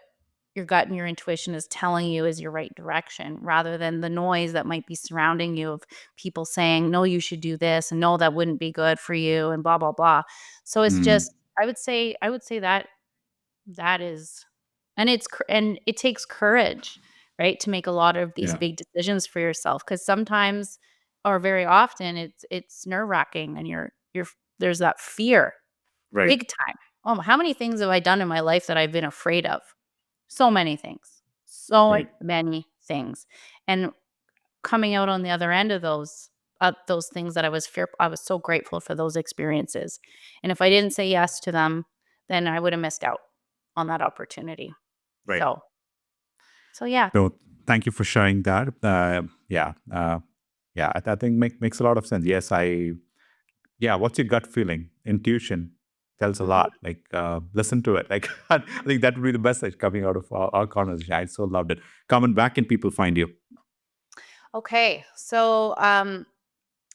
your gut and your intuition is telling you is your right direction, rather than the noise that might be surrounding you of people saying, no, you should do this, and no, that wouldn't be good for you, and blah, blah, blah. So it's mm, just, I would say that is, and it takes courage, right, to make a lot of these yeah. big decisions for yourself, because sometimes, or very often, it's nerve-wracking, and there's that fear, Right. big time. Oh, how many things have I done in my life that I've been afraid of? So many things. So Right. many things. And coming out on the other end of those things that I was so grateful for those experiences. And if I didn't say yes to them, then I would have missed out on that opportunity. Right. So yeah. So thank you for sharing that. Yeah. Yeah. I think makes a lot of sense. Yes. Yeah. What's your gut feeling? Intuition tells a Mhm. lot. Like, listen to it. Like, I think that would be the message coming out of our conversation. I so loved it. Carmen, where can people find you? Okay. So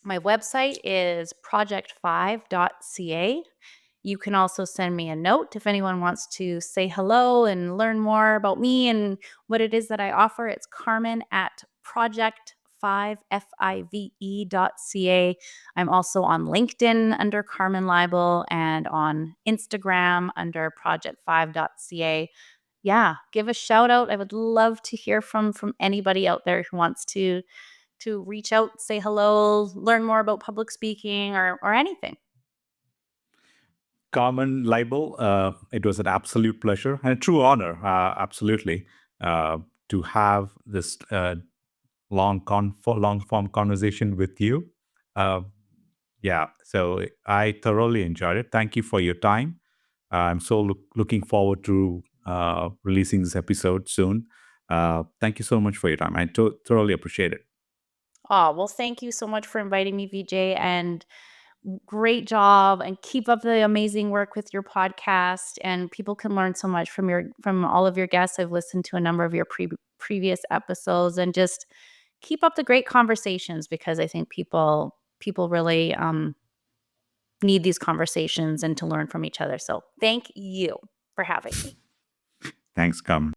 my website is project5.ca. You can also send me a note if anyone wants to say hello and learn more about me and what it is that I offer. It's Carmen at project5five.ca. I'm also on LinkedIn under Carmen Leibel and on Instagram under project5.ca. Yeah, give a shout out. I would love to hear from anybody out there who wants to reach out, say hello, learn more about public speaking or anything. Carmen Leibel, it was an absolute pleasure and a true honor, absolutely, to have this long form conversation with you. Uh, yeah, so I thoroughly enjoyed it. Thank you for your time. I'm so looking forward to releasing this episode soon. Thank you so much for your time. I thoroughly appreciate it. Oh, well, thank you so much for inviting me, Vijay, and great job, and keep up the amazing work with your podcast. And people can learn so much from all of your guests. I've listened to a number of your previous episodes, and just keep up the great conversations, because I think people really need these conversations and to learn from each other. So thank you for having me. Thanks, Carmen.